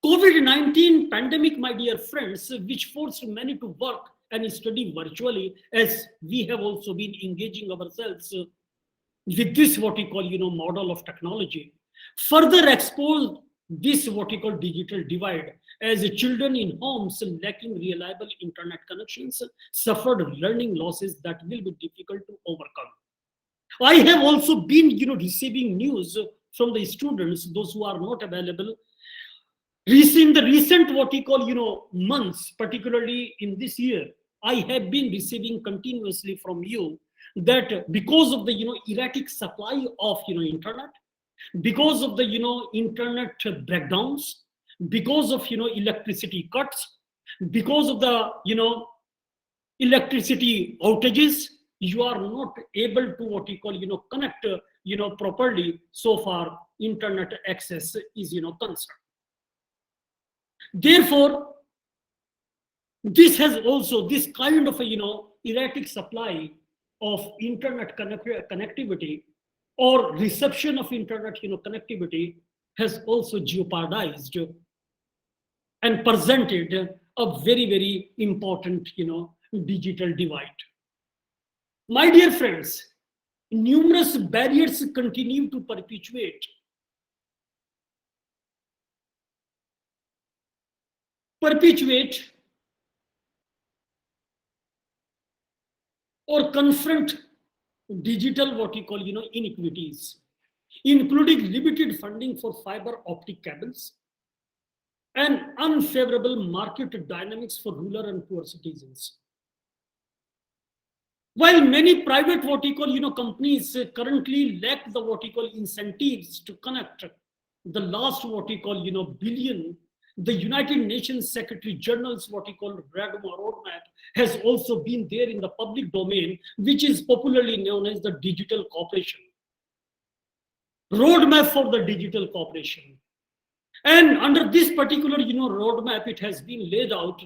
COVID-19 pandemic, my dear friends, which forced many to work and study virtually, as we have also been engaging ourselves with this what we call model of technology, further exposed this what we call digital divide, as children in homes lacking reliable internet connections suffered learning losses that will be difficult to overcome. I have also been, receiving news from the students, those who are not available. In the recent, what we call, months, particularly in this year, I have been receiving continuously from you that because of the, erratic supply of, internet, because of the, internet breakdowns, because of, electricity cuts, because of the, electricity outages, you are not able to what you call connect properly. So far internet access is concerned. Therefore, this has also this kind of a erratic supply of internet connectivity or reception of internet connectivity has also jeopardized and presented a very important digital divide. My dear friends, numerous barriers continue to perpetuate or confront digital what you call inequities, including limited funding for fiber optic cables and unfavorable market dynamics for rural and poor citizens. While many private what you call companies currently lack the what you call incentives to connect the last what you call billion, the United Nations Secretary General's what you call roadmap has also been there in the public domain, which is popularly known as the digital cooperation roadmap for the digital cooperation. And under this particular roadmap, it has been laid out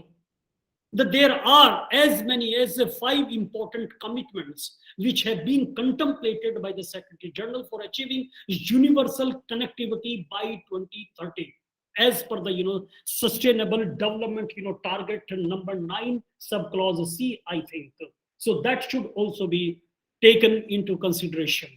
that there are as many as 5 important commitments which have been contemplated by the Secretary General for achieving universal connectivity by 2030, as per the sustainable development target number 9 subclause C, I think. So that should also be taken into consideration.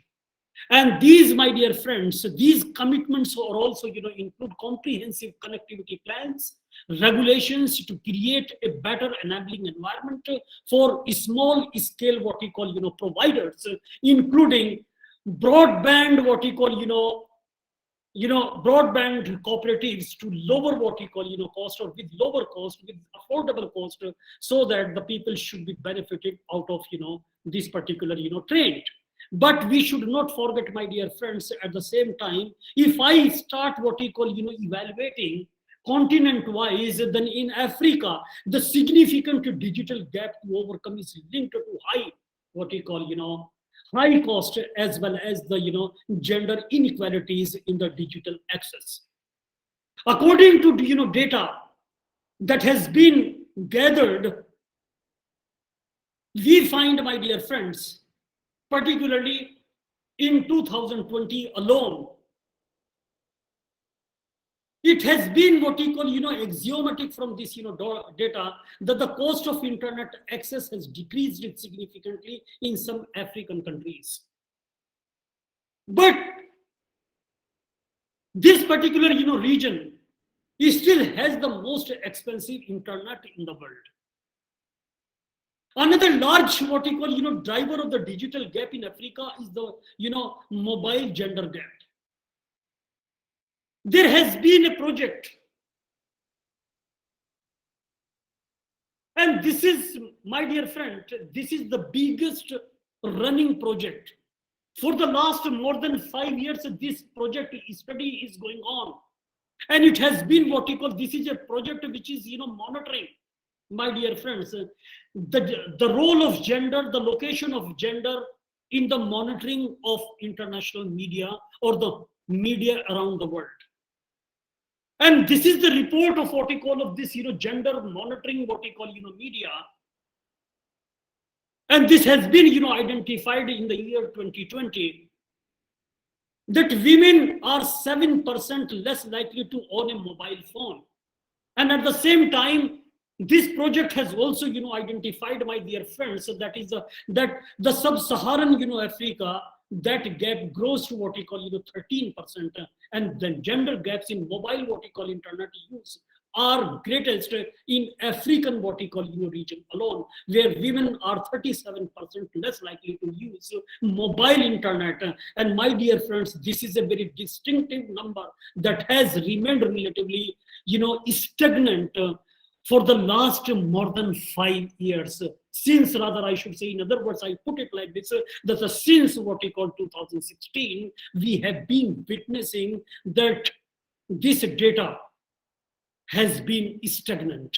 And these, my dear friends, these commitments are also include comprehensive connectivity plans, regulations to create a better enabling environment for small scale what we call providers, including broadband what we call broadband cooperatives to lower what we call cost, or with lower cost, with affordable cost, so that the people should be benefited out of this particular trend. But we should not forget, my dear friends, at the same time, if I start what we call evaluating continent wise, then in Africa the significant digital gap to overcome is linked to high what we call high cost, as well as the gender inequalities in the digital access. According to data that has been gathered, we find, my dear friends, particularly in 2020 alone, it has been what we call axiomatic from this data that the cost of internet access has decreased significantly in some African countries. But this particular region still has the most expensive internet in the world. Another large what we call driver of the digital gap in Africa is the mobile gender gap. There has been a project, and this is, my dear friend, this is the biggest running project. For the last more than 5 years, this project study is going on, and it has been what we call, this is a project which is monitoring, my dear friends, the role of gender, the location of gender in the monitoring of international media or the media around the world. And this is the report of what we call of this gender monitoring what we call media. And this has been identified in the year 2020 that women are 7% less likely to own a mobile phone. And at the same time, this project has also identified, my dear friends, that is that the sub-Saharan Africa, that gap grows to what we call 13%, and the gender gaps in mobile what we call internet use are greatest in African what we call region alone, where women are 37% less likely to use mobile internet. And my dear friends, this is a very distinctive number that has remained relatively stagnant for the last more than 5 years. Since, rather, I should say, in other words, I put it like this, that since what we call 2016, we have been witnessing that this data has been stagnant,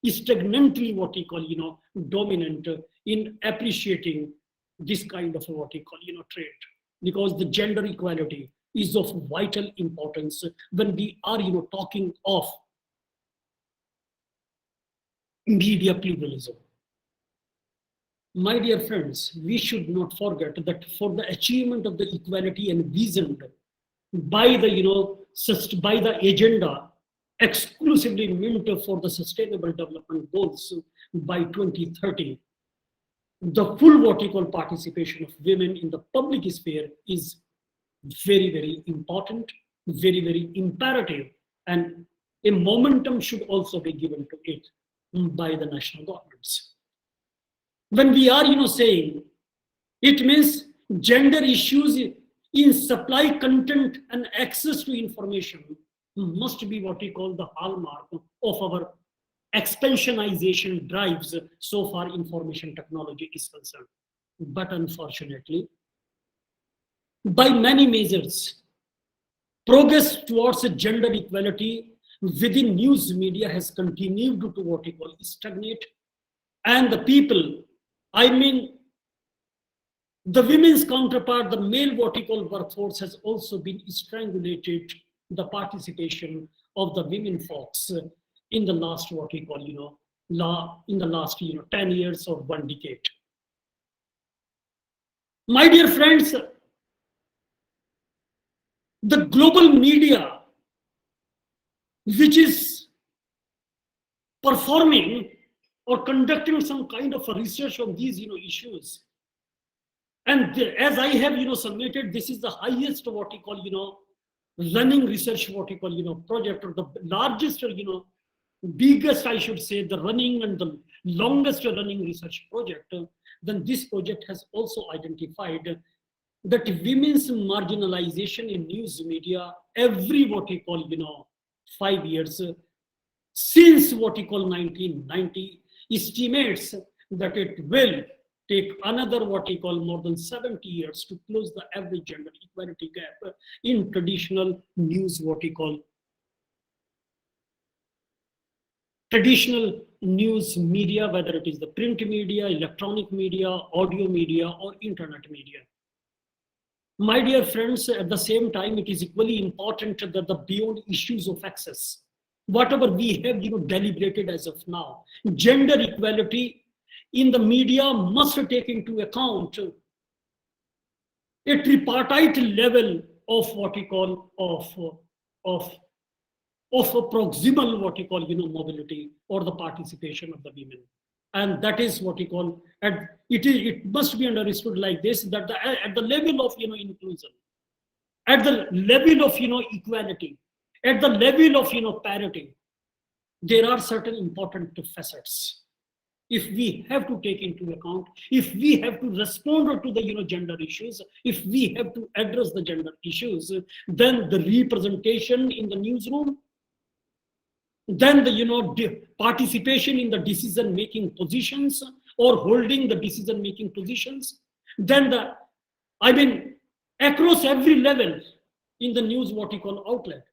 stagnantly what we call, dominant in appreciating this kind of what we call, trait, because the gender equality is of vital importance when we are, talking of media pluralism. My dear friends, we should not forget that for the achievement of the equality envisioned by the by the agenda exclusively meant for the sustainable development goals by 2030, the full vertical participation of women in the public sphere is very, very important, very, very imperative, and a momentum should also be given to it by the national governments. When we are, saying, it means gender issues in supply, content, and access to information must be what we call the hallmark of our expansionization drives so far information technology is concerned. But unfortunately, by many measures, progress towards gender equality within news media has continued to what we call stagnate, and the people, I mean, the women's counterpart, the male vertical workforce, has also been strangulated the participation of the women folks in the last what we call, in the last 10 years or 1 decade. My dear friends, the global media, which is performing or conducting some kind of a research on these issues, and as I have submitted, this is the highest what we call running research what we call project, or the largest biggest, I should say, the running and the longest running research project. Then this project has also identified that women's marginalization in news media every what we call 5 years since what we call 1990 estimates that it will take another what we call more than 70 years to close the average gender equality gap in traditional news what we call traditional news media, whether it is the print media, electronic media, audio media, or internet media. My dear friends, at the same time, it is equally important that the beyond issues of access, whatever we have deliberated as of now, gender equality in the media must take into account a tripartite level of what we call of a proximal what we call mobility or the participation of the women. And that is what we call, and it must be understood like this, that at the level of inclusion, at the level of equality, at the level of parity, there are certain important facets. If we have to take into account, if we have to respond to the gender issues, if we have to address the gender issues, then the representation in the newsroom, then the participation in the decision making positions or holding the decision making positions, then across every level in the news what we call outlet,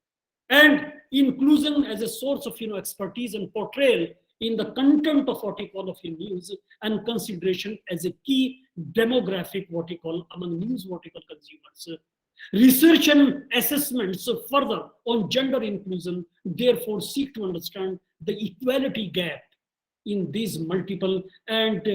and inclusion as a source of expertise and portrayal in the content of what we call of news, and consideration as a key demographic what we call among news what we call consumers. Research and assessments further on gender inclusion therefore seek to understand the equality gap in these multiple and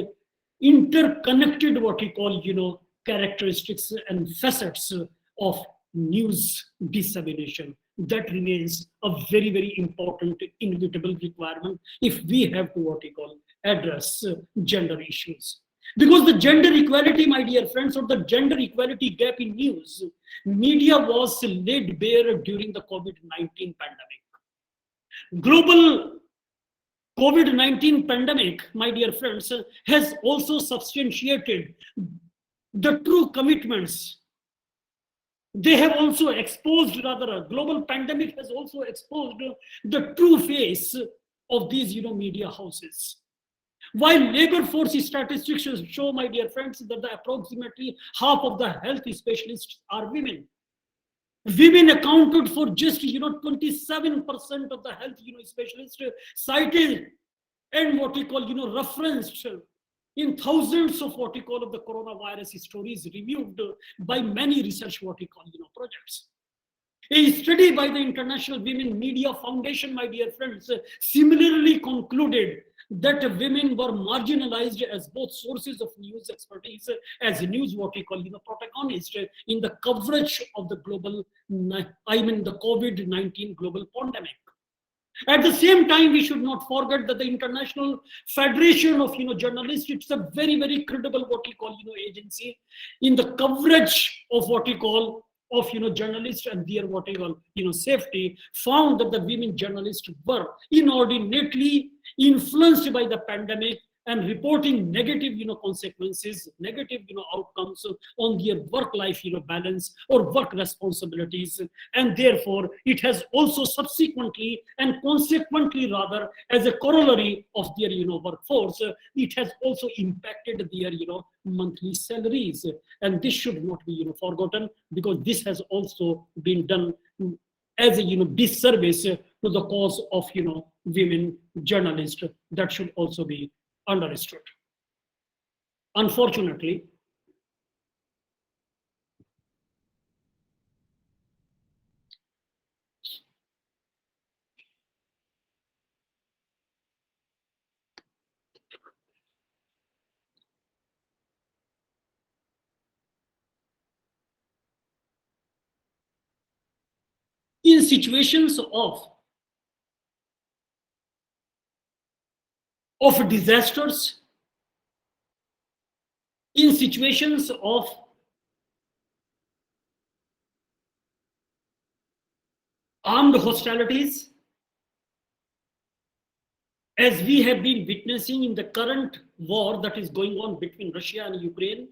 interconnected what we call characteristics and facets of news dissemination. That remains a very, very important inevitable requirement if we have to what we call address gender issues. Because the gender equality, my dear friends, or the gender equality gap in news media was laid bare during the COVID-19 pandemic. Global COVID-19 pandemic, my dear friends, has also substantiated the true commitments. They have also exposed, rather, a global pandemic has also exposed the true face of these, media houses. While labor force statistics show, my dear friends, that approximately half of the health specialists are women. Women accounted for just 27% of the health specialists cited and what we call referenced in thousands of what we call of the coronavirus stories reviewed by many research what we call projects. A study by the International Women Media Foundation, my dear friends, similarly concluded that women were marginalized as both sources of news expertise, as news what we call protagonists in the coverage of the global, the COVID-19 global pandemic. At the same time, we should not forget that the International Federation of Journalists, it's a very, very credible what we call agency in the coverage of what we call of journalists and their what we call safety, found that the women journalists were inordinately influenced by the pandemic and reporting negative consequences, negative outcomes on their work life balance or work responsibilities, and therefore it has also subsequently and consequently, rather, as a corollary of their workforce, it has also impacted their monthly salaries. And this should not be forgotten, because this has also been done as a disservice to the cause of women journalists. That should also be understood. Unfortunately, in situations of disasters, in situations of armed hostilities, as we have been witnessing in the current war that is going on between Russia and Ukraine,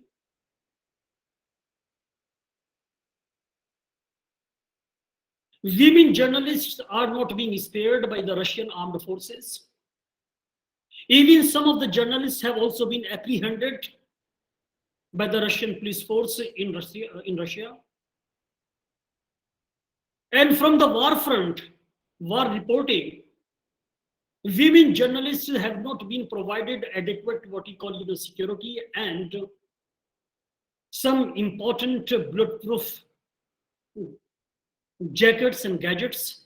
women journalists are not being spared by the Russian armed forces. Even some of the journalists have also been apprehended by the Russian police force in Russia. And from the war front, war reporting, women journalists have not been provided adequate what we call security and some important bulletproof jackets and gadgets.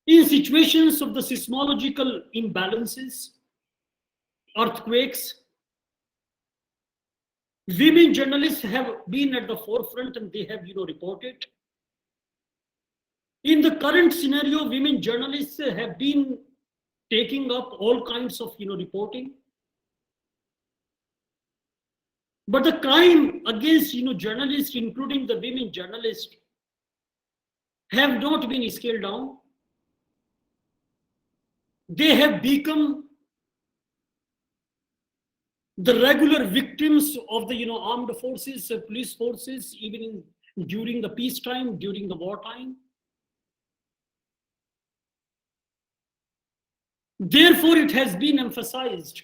In situations of the seismological imbalances, earthquakes, women journalists have been at the forefront and they have reported. In the current scenario, women journalists have been taking up all kinds of reporting. But the crime against journalists, including the women journalists, have not been scaled down. They have become the regular victims of the armed forces, police forces, even during the peacetime, during the wartime. Therefore, it has been emphasized.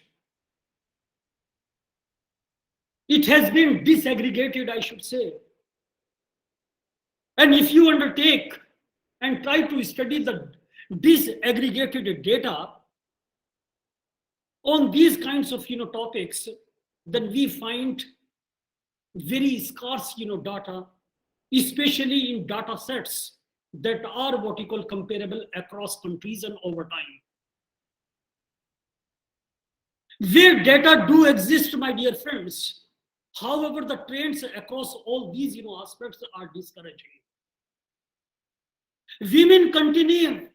It has been disaggregated, I should say. And if you undertake and try to study the disaggregated data on these kinds of topics, then we find very scarce data, especially in data sets that are what we call comparable across countries and over time. Where data do exist, my dear friends, however, the trends across all these aspects are discouraging. Women continue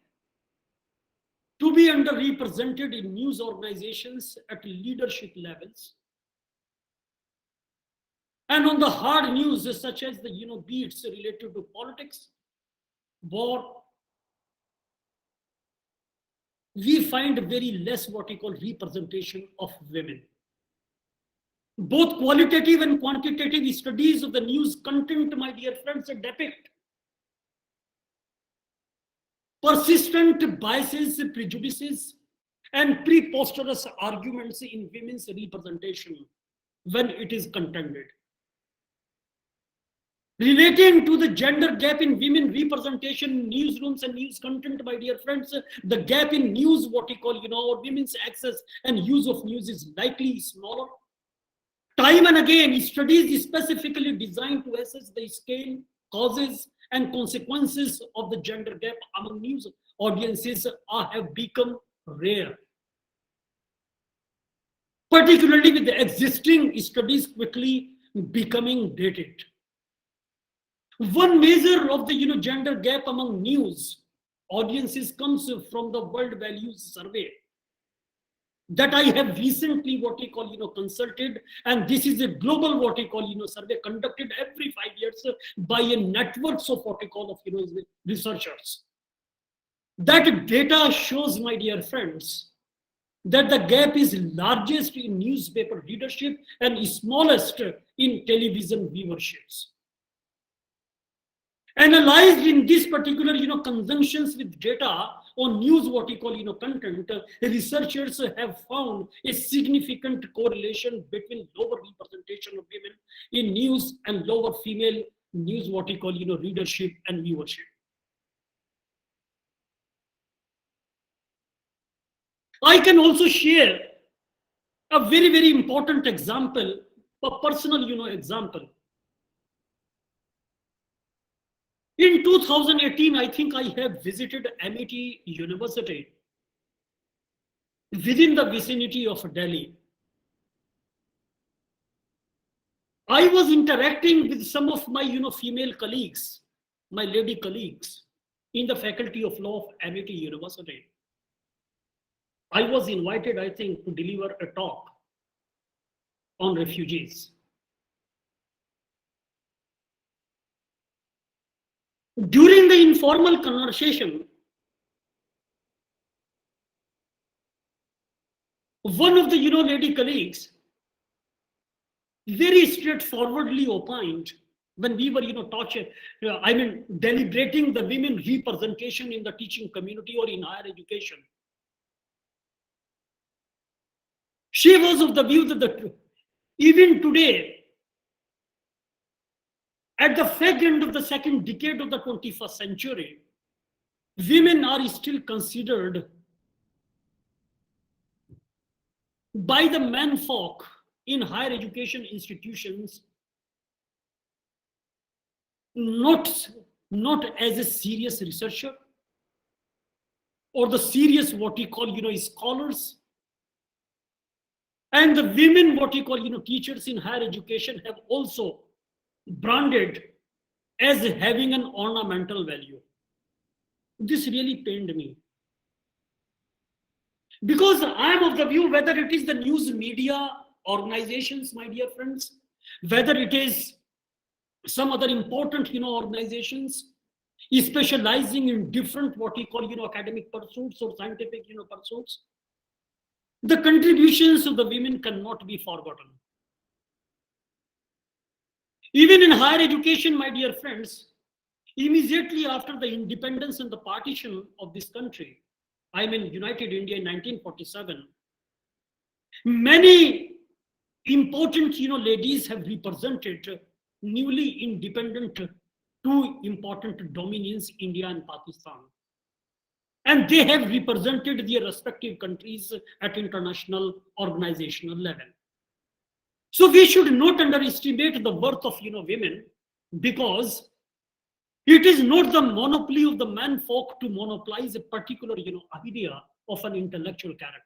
to be underrepresented in news organizations at leadership levels. And on the hard news, such as the beats related to politics, war, we find very less what we call representation of women. Both qualitative and quantitative studies of the news content, my dear friends, depict persistent biases, prejudices, and preposterous arguments in women's representation when it is contended. Relating to the gender gap in women representation in newsrooms and news content, my dear friends, the gap in news, what we call, or women's access and use of news is likely smaller. Time and again, studies specifically designed to assess the scale, causes, and consequences of the gender gap among news audiences have become rare. Particularly with the existing studies quickly becoming dated. One measure of the gender gap among news audiences comes from the World Values Survey that I have recently what we call consulted, and this is a global what we call survey conducted every 5 years by a networks of what we call of researchers. That data shows, my dear friends, that the gap is largest in newspaper readership and smallest in television viewerships. Analyzed in this particular conjunctions with data on news what we call content, researchers have found a significant correlation between lower representation of women in news and lower female news what we call readership and viewership. I can also share a very, very important example, a personal example. In 2018, I think I have visited MIT University within the vicinity of Delhi. I was interacting with some of my female colleagues, my lady colleagues in the Faculty of Law of MIT University. I was invited, I think, to deliver a talk on refugees. During the informal conversation, one of the lady colleagues very straightforwardly opined when we were deliberating the women representation in the teaching community or in higher education. She was of the view that even today, at the fag end of the second decade of the 21st century, women are still considered by the menfolk in higher education institutions not as a serious researcher or the serious what we call scholars. And the women what we call teachers in higher education have also branded as having an ornamental value. This really pained me. Because I am of the view, whether it is the news media organizations, my dear friends, whether it is some other important organizations specializing in different what we call academic pursuits or scientific pursuits, the contributions of the women cannot be forgotten. Even in higher education, my dear friends, immediately after the independence and the partition of this country, I mean United India in 1947, many important ladies have represented newly independent two important dominions, India and Pakistan. And they have represented their respective countries at international organizational level. So we should not underestimate the worth of women, because it is not the monopoly of the man folk to monopolize a particular idea of an intellectual character.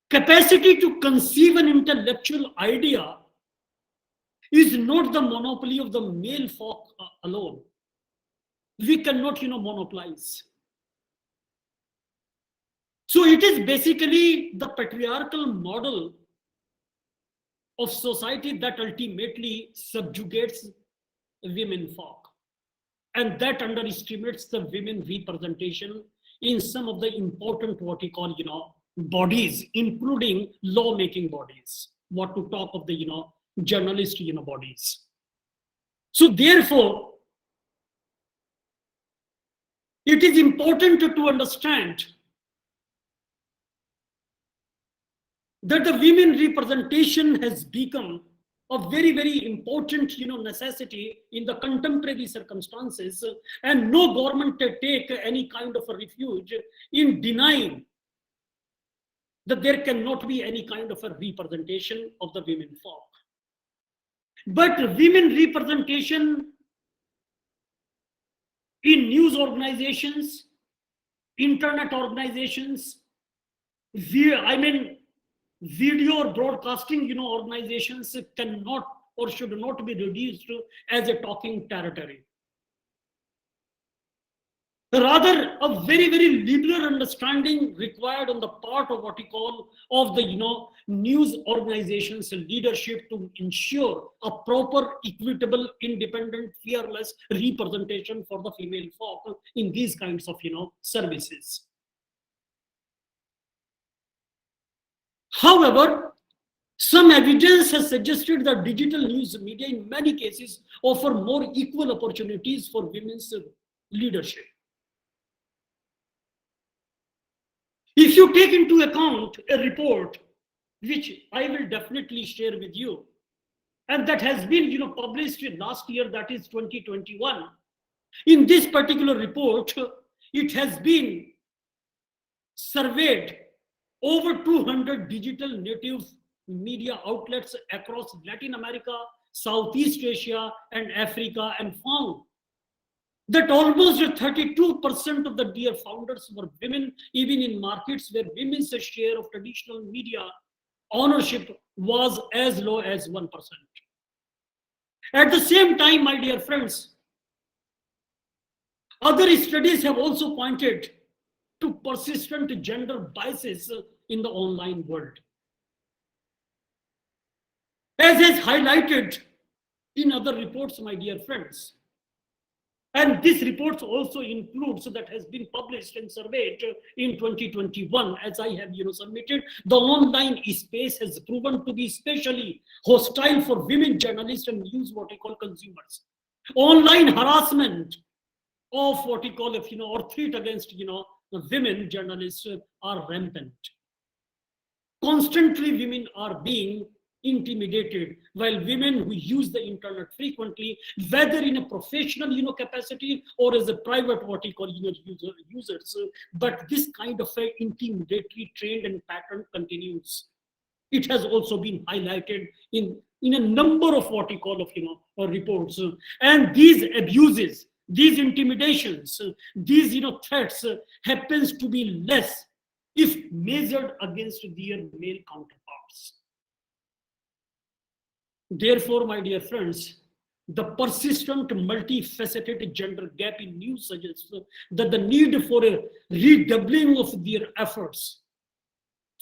Capacity to conceive an intellectual idea is not the monopoly of the male folk alone. We cannot monopolize. So it is basically the patriarchal model of society that ultimately subjugates women folk. And that underestimates the women representation in some of the important what we call, bodies, including lawmaking bodies. What to talk of the, journalist, bodies. So therefore, it is important to understand that the women representation has become a very, very important necessity in the contemporary circumstances, and no government take any kind of a refuge in denying that there cannot be any kind of a representation of the women folk. But women representation in news organizations, internet organizations, video or broadcasting organizations cannot or should not be reduced as a talking territory. Rather, a very, very liberal understanding required on the part of what we call of the news organizations leadership to ensure a proper, equitable, independent, fearless representation for the female folk in these kinds of services. However, some evidence has suggested that digital news media in many cases offer more equal opportunities for women's leadership. If you take into account a report, which I will definitely share with you, and that has been published last year, that is 2021. In this particular report, it has been surveyed over 200 digital native media outlets across Latin America, Southeast Asia, and Africa, and found that almost 32% of the dear founders were women, even in markets where women's share of traditional media ownership was as low as 1%. At the same time, my dear friends, other studies have also pointed to persistent gender biases in the online world. As is highlighted in other reports, my dear friends. And this report also includes, that has been published and surveyed in 2021, as I have submitted, the online space has proven to be especially hostile for women journalists and news what we call consumers. Online harassment of what we call or threat against women journalists are rampant. Constantly women are being intimidated, while women who use the internet frequently, whether in a professional capacity or as a private what we call users, but this kind of a intimidatory trend and pattern continues. It has also been highlighted in a number of what we call reports, and these abuses, these intimidations, these threats happens to be less if measured against their male counterparts. Therefore, my dear friends, the persistent multifaceted gender gap in news suggests that the need for a redoubling of their efforts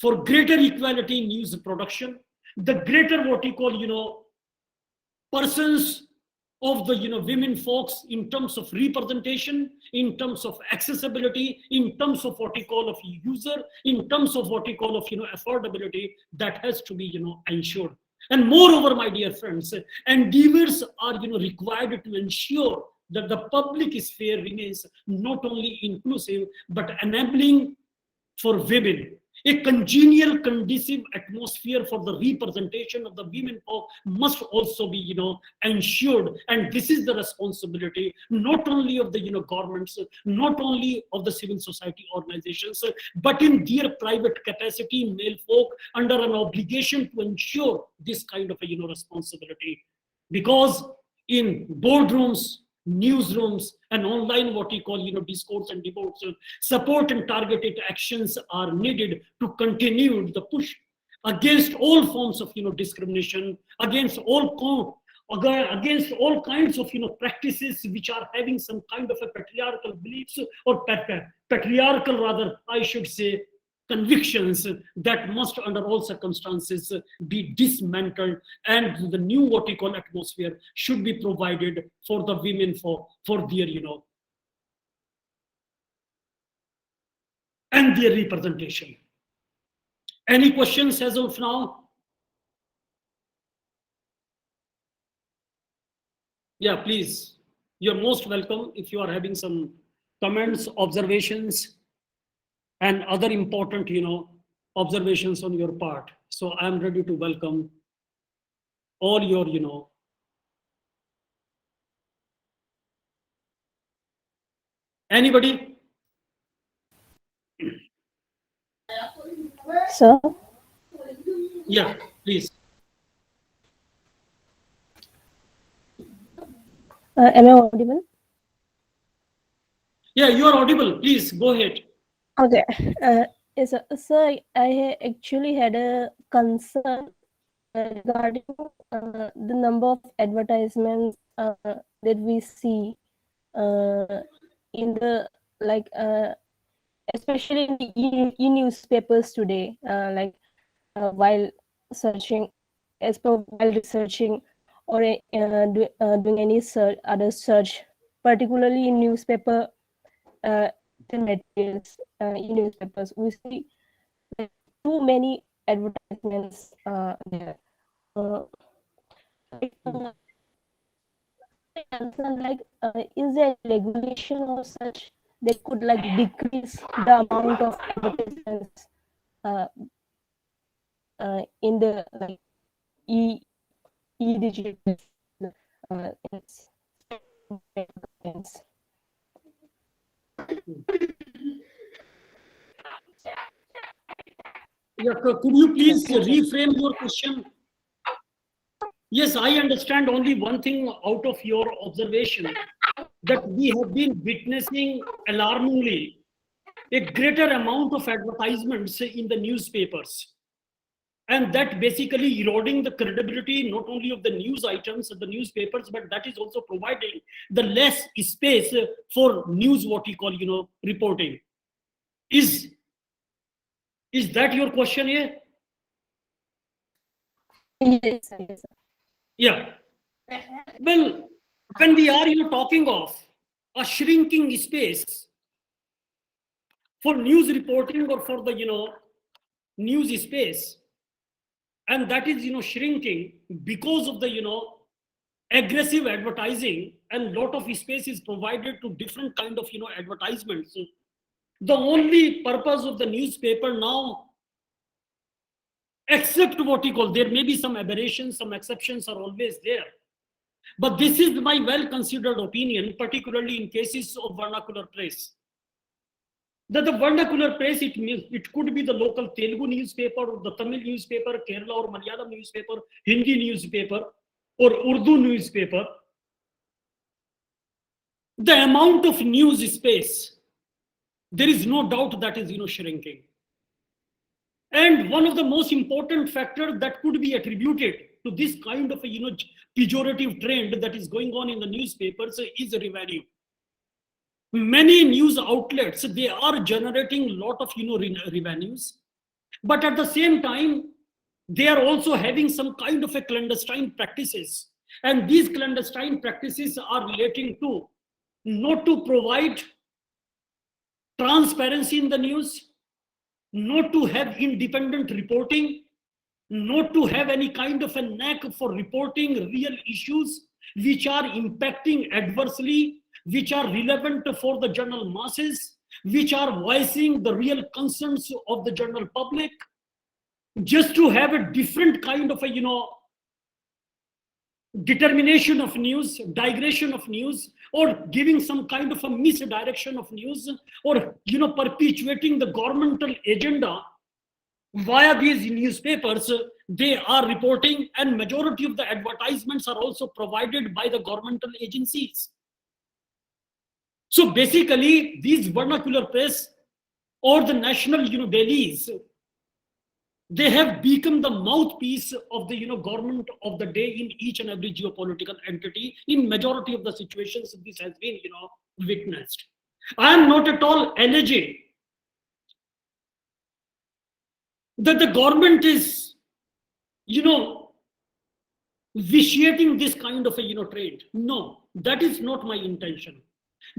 for greater equality in news production, the greater what we call persons of the women folks in terms of representation, in terms of accessibility, in terms of what we call of user, in terms of what we call of affordability, that has to be ensured. And moreover, my dear friends, endeavors are required to ensure that the public sphere remains not only inclusive but enabling for women. A congenial, conducive atmosphere for the representation of the women folk must also be, ensured. And this is the responsibility not only of the, governments, not only of the civil society organizations, but in their private capacity, male folk under an obligation to ensure this kind of a, responsibility. Because in boardrooms, newsrooms, and online what we call discourse and debates, support and targeted actions are needed to continue the push against all forms of discrimination, against all kinds of practices which are having some kind of a patriarchal beliefs, or patriarchal rather I should say convictions that must under all circumstances be dismantled, and the new what we call atmosphere should be provided for the women for their and their representation. Any questions as of now? Yeah, please. You're most welcome if you are having some comments, observations, and other important, observations on your part. So I'm ready to welcome all your, anybody? Sir, Yeah, please. am I audible? Yeah, you are audible. Please go ahead. Okay. Yes, sir, I actually had a concern regarding the number of advertisements that we see in the like especially in the e-newspapers today, while searching, while researching or doing any other search, particularly in newspaper materials, in newspapers, we see like, too many advertisements there. Uh, like, is there regulation or such that could like decrease the amount of advertisements uh, in the like e digital it's Yeah, could you please reframe your question? Yes, I understand only one thing out of your observation, that we have been witnessing alarmingly a greater amount of advertisements in the newspapers. And that basically eroding the credibility not only of the news items of the newspapers, but that is also providing the less space for news, what you call, reporting. Is that your question here? Yes, sir, yes, sir. Yeah. Well, when we are talking of a shrinking space for news reporting or for the news space, and that is shrinking because of the aggressive advertising, and lot of space is provided to different kind of advertisements. The only purpose of the newspaper now, except what you call, there may be some aberrations, some exceptions are always there, but this is my well considered opinion, particularly in cases of vernacular press, that the vernacular press, it could be the local Telugu newspaper or the Tamil newspaper, Kerala or Malayalam newspaper, Hindi newspaper or Urdu newspaper. The amount of news space, there is no doubt that is shrinking. And one of the most important factors that could be attributed to this kind of a pejorative trend that is going on in the newspapers is revenue. Many news outlets, they are generating a lot of revenues, but at the same time they are also having some kind of a clandestine practices, and these clandestine practices are relating to not to provide transparency in the news, not to have independent reporting, not to have any kind of a knack for reporting real issues which are impacting adversely, which are relevant for the general masses, which are voicing the real concerns of the general public, just to have a different kind of a determination of news, digression of news, or giving some kind of a misdirection of news, or perpetuating the governmental agenda via these newspapers. They are reporting, and majority of the advertisements are also provided by the governmental agencies. So basically these vernacular press or the national dailies, they have become the mouthpiece of the government of the day in each and every geopolitical entity. In majority of the situations this has been witnessed. I am not at all alleging that the government is, you know, vitiating this kind of a, you know, trade. No, that is not my intention,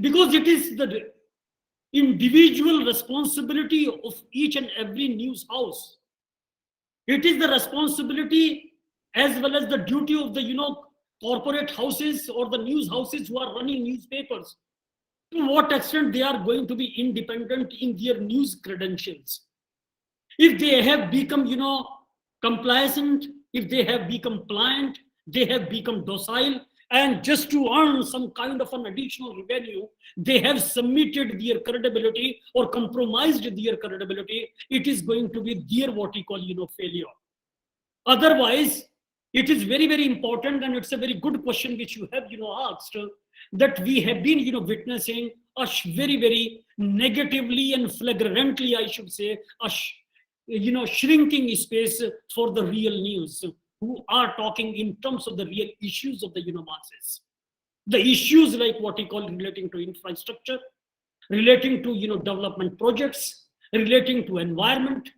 because it is the individual responsibility of each and every news house. It is the responsibility as well as the duty of the, you know, corporate houses or the news houses who are running newspapers, to what extent they are going to be independent in their news credentials. If they have become, you know, complacent, if they have become pliant, they have become docile, and just to earn some kind of an additional revenue, they have submitted their credibility or compromised their credibility, it is going to be their what we call, you know, failure. Otherwise, it is very, very important, and it's a very good question which you have, you know, asked, that we have been, you know, witnessing a very, very negatively and flagrantly, I should say, you know, shrinking space for the real news, who are talking in terms of the real issues of the, you know, masses. The issues like what we call relating to infrastructure, relating to, you know, development projects, relating to environment,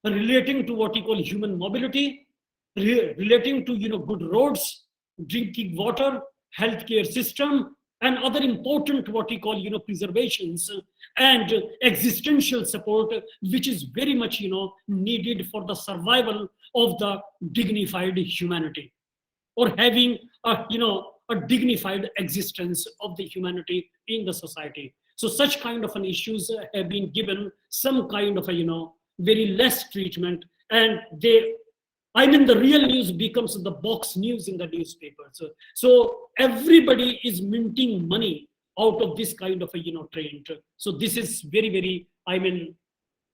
relating to what we call human mobility, relating to, you know, good roads, drinking water, healthcare system, and other important what we call, you know, preservations and existential support, which is very much, you know, needed for the survival of the dignified humanity, or having a, you know, a dignified existence of the humanity in the society. So such kind of an issues have been given some kind of a, you know, very less treatment, and they, I mean, the real news becomes the box news in the newspapers. So everybody is minting money out of this kind of a, you know, trend. So this is very, very, I mean,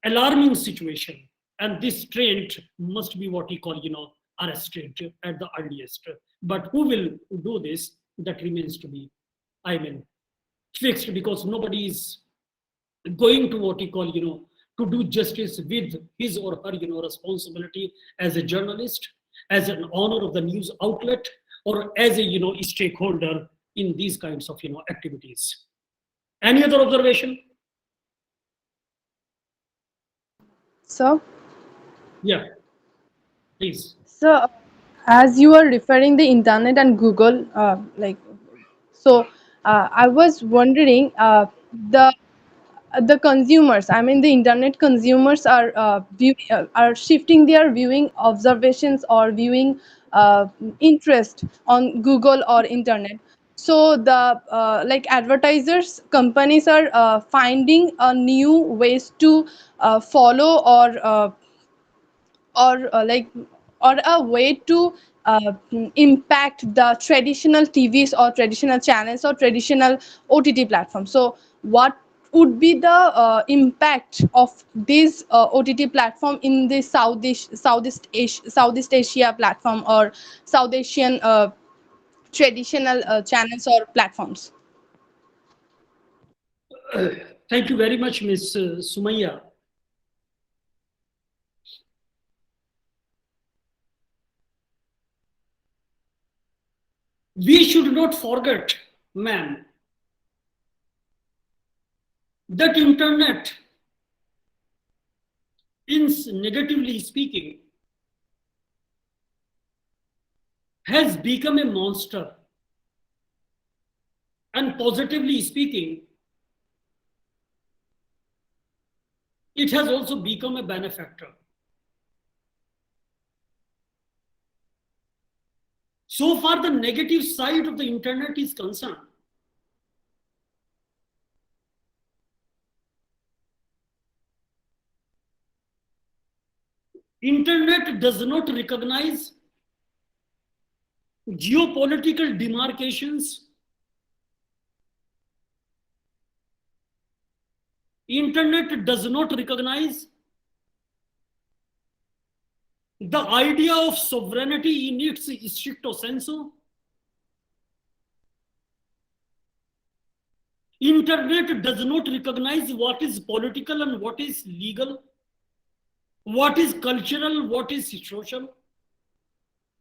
alarming situation, and this trend must be what we call, you know, arrested at the earliest. But who will do this, that remains to be, I mean, fixed, because nobody is going to what we call, you know, to do justice with his or her, you know, responsibility as a journalist, as an owner of the news outlet, or as a, you know, stakeholder in these kinds of, you know, activities. Any other observation? So, Yeah, please. so as you are referring the internet and Google, so I was wondering, the the consumers, I mean the internet consumers are are shifting their viewing observations or viewing uh, interest on Google or internet. So the like advertisers companies are finding new ways to follow or or a way to impact the traditional TVs or traditional channels or traditional OTT platforms. So what would be the impact of this OTT platform in the Southeast Asia platform or South Asian traditional channels or platforms? Thank you very much, Ms. Sumaya. We should not forget, ma'am, that internet, in negatively speaking, has become a monster, and positively speaking, it has also become a benefactor. So far, the negative side of the internet is concerned, internet does not recognize geopolitical demarcations. Internet does not recognize the idea of sovereignty in its stricto sensu. Internet does not recognize what is political and what is legal, what is cultural, what is social,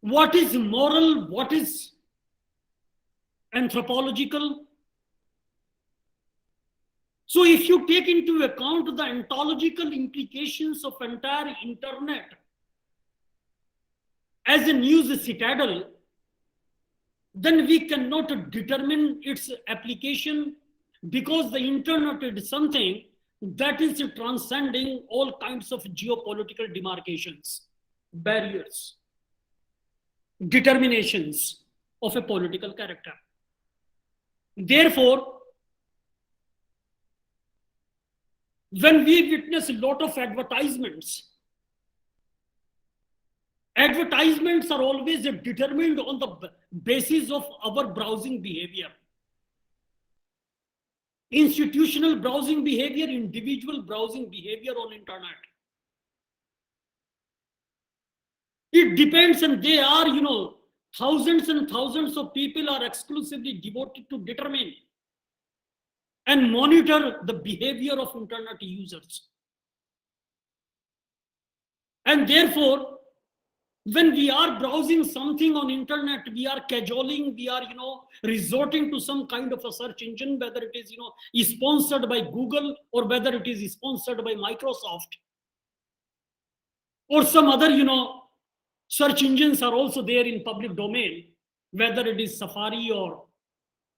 what is moral, what is anthropological. So if you take into account the ontological implications of entire internet as a news citadel, then we cannot determine its application, because the internet is something that is transcending all kinds of geopolitical demarcations, barriers, determinations of a political character. Therefore, when we witness a lot of advertisements are always determined on the basis of our browsing behavior. Institutional browsing behavior, individual browsing behavior on internet. It depends, and they are, thousands and thousands of people are exclusively devoted to determine and monitor the behavior of internet users. And therefore, when we are browsing something on internet, we are cajoling, we are, resorting to some kind of a search engine, whether it is, sponsored by Google, or whether it is sponsored by Microsoft, or some other, search engines are also there in public domain, whether it is Safari or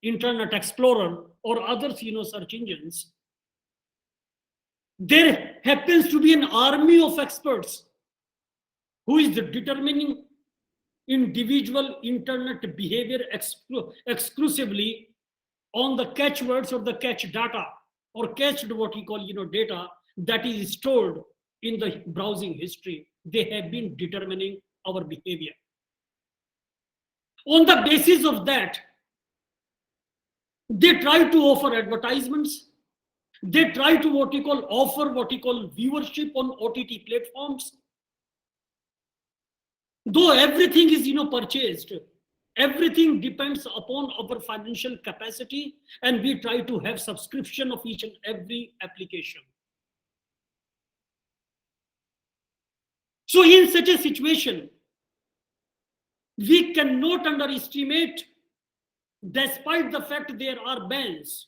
Internet Explorer or others, search engines. There happens to be an army of experts who is determining individual internet behavior exclusively on the catchwords or the catch data, or cached what we call data that is stored in the browsing history. They have been determining our behavior. On the basis of that, they try to offer advertisements. They try to offer what we call viewership on OTT platforms. Though everything is purchased, everything depends upon our financial capacity, and we try to have subscription of each and every application. So in such a situation, we cannot underestimate, despite the fact there are bans,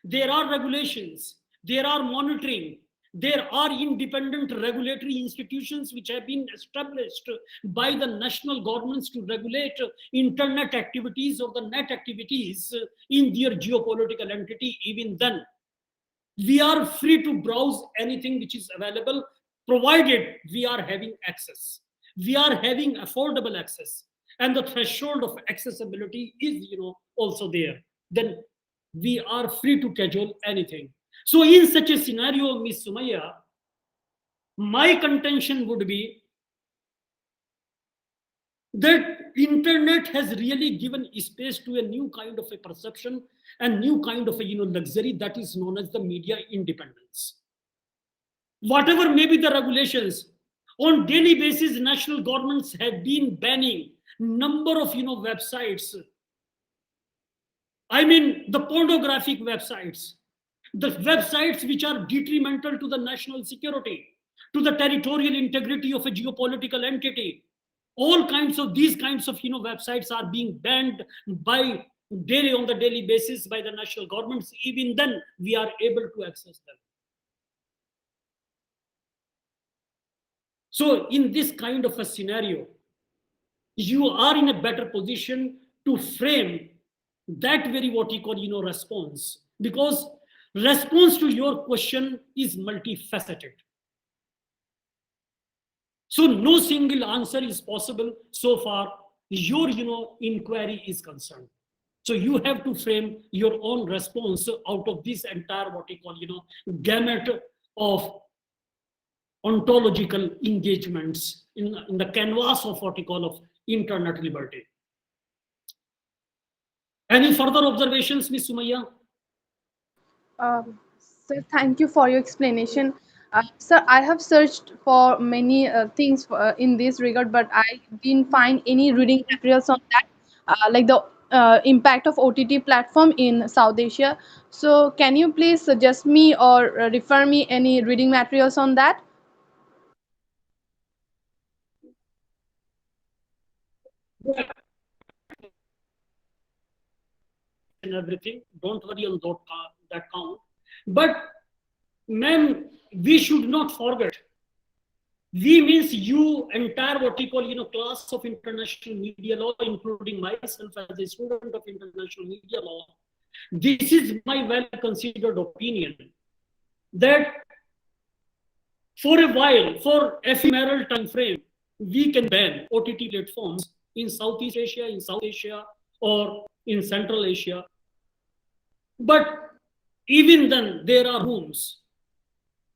there are regulations, there are monitoring, there are independent regulatory institutions which have been established by the national governments to regulate internet activities or the net activities in their geopolitical entity. Even then, we are free to browse anything which is available, provided we are having access. We are having affordable access, and the threshold of accessibility is also there. Then we are free to cajole anything. So in such a scenario, Ms. Sumaya, my contention would be that internet has really given space to a new kind of a perception and new kind of a luxury that is known as the media independence. Whatever may be the regulations, on daily basis, national governments have been banning number of websites. I mean, the pornographic websites, the websites which are detrimental to the national security, to the territorial integrity of a geopolitical entity. All kinds of these kinds of websites are being banned on the daily basis by the national governments. Even then, we are able to access them. So in this kind of a scenario, you are in a better position to frame that very response, because response to your question is multifaceted. So no single answer is possible so far your inquiry is concerned. So you have to frame your own response out of this entire gamut of ontological engagements in the canvas of of internet liberty. Any further observations, Ms. Sumaya? Sir, thank you for your explanation. Sir, I have searched for many things in this regard, but I didn't find any reading materials on that, like the impact of OTT platform in South Asia. So, can you please suggest me or refer me any reading materials on that? And everything. Don't worry on that count. But, ma'am, we should not forget. We means you entire what we call, class of international media law, including myself as a student of international media law. This is my well-considered opinion that for a while, for ephemeral time frame, we can ban OTT platforms in Southeast Asia, in South Asia, or in Central Asia. But even then, there are rooms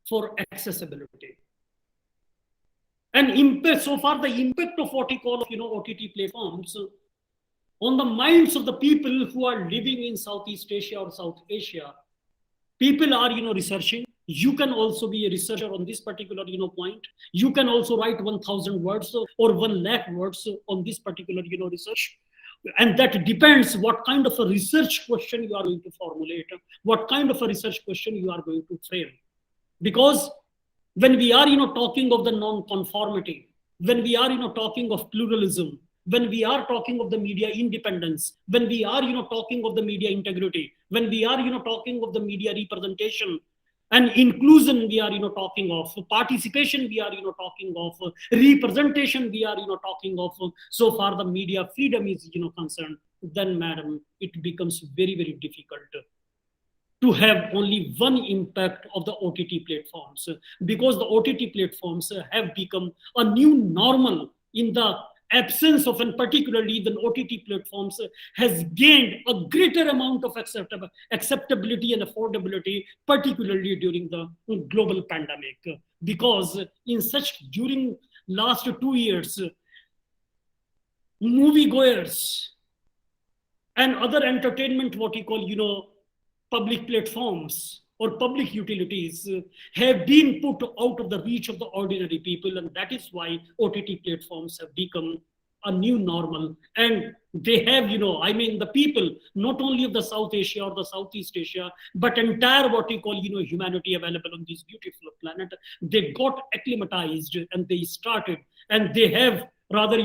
for accessibility. And impact, so far, the impact of what we call, OTT platforms on the minds of the people who are living in Southeast Asia or South Asia, people are, researching. You can also be a researcher on this particular, point. You can also write 1,000 words or 1 lakh words on this particular, research. And that depends what kind of a research question you are going to formulate, what kind of a research question you are going to frame. Because when we are, talking of the non-conformity, when we are, talking of pluralism, when we are talking of the media independence, when we are, talking of the media integrity, when we are, talking of the media representation and inclusion, we are, talking of participation, we are, talking of representation, we are, talking of so far the media freedom is, concerned, then, madam, it becomes very, very difficult to have only one impact of the OTT platforms, because the OTT platforms have become a new normal in the absence of, and particularly the OTT platforms has gained a greater amount of acceptability and affordability, particularly during the global pandemic. Because during last 2 years, moviegoers and other entertainment, what we call, public platforms or public utilities have been put out of the reach of the ordinary people, and that is why OTT platforms have become a new normal. And they have, the people, not only of the South Asia or the Southeast Asia, but entire what we call, humanity available on this beautiful planet, they got acclimatized and they started, and they have rather,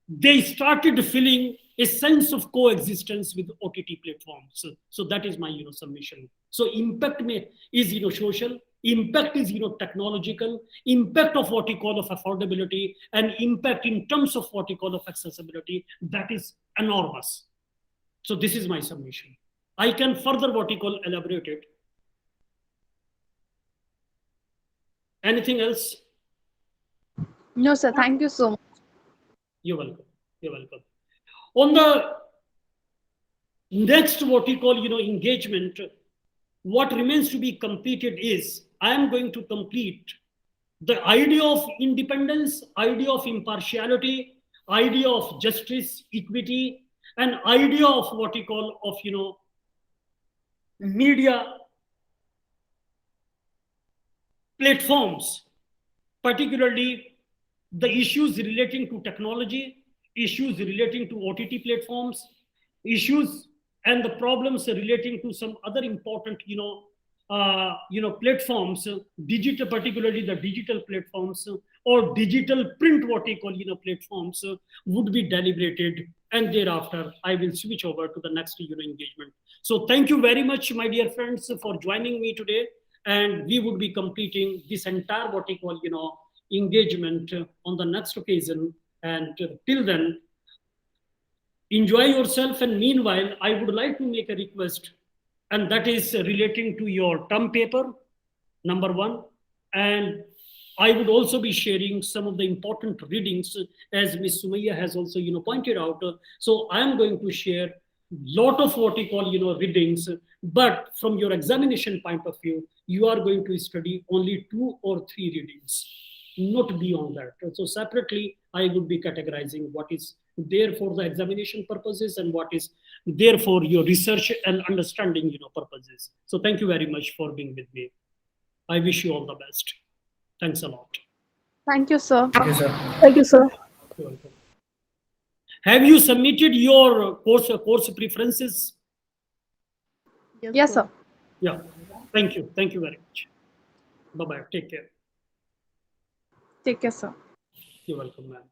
they started feeling a sense of coexistence with OTT platforms. So that is my, submission. So impact is, social, impact is, technological, impact of what we call of affordability, and impact in terms of what we call of accessibility, that is enormous. So this is my submission. I can further what we call elaborate it. Anything else? No, sir. Thank you so much. You're welcome. You're welcome. On the next what we call, engagement, what remains to be completed is, I am going to complete the idea of independence, idea of impartiality, idea of justice, equity, and idea of what we call of, media platforms, particularly the issues relating to technology, issues relating to OTT platforms, issues and the problems relating to some other important, platforms, digital, particularly the digital platforms or digital print, what we call, platforms, would be deliberated. And thereafter, I will switch over to the next, engagement. So thank you very much, my dear friends, for joining me today. And we would be completing this entire, what we call, engagement on the next occasion. And till then, enjoy yourself. And meanwhile, I would like to make a request, and that is relating to your term paper, number 1. And I would also be sharing some of the important readings, as Ms. Sumaya has also, pointed out. So I am going to share lot of what we call, readings, but from your examination point of view, you are going to study only 2 or 3 readings, not beyond that. So separately, I would be categorizing what is there for the examination purposes and what is there for your research and understanding, purposes. So thank you very much for being with me. I wish you all the best. Thanks a lot. Thank you, sir. Yes, sir. Thank you, sir. You're welcome. Have you submitted your course preferences? Yes, sir. Yeah. Thank you. Thank you very much. Bye-bye. Take care. Take care, sir. You're welcome, ma'am.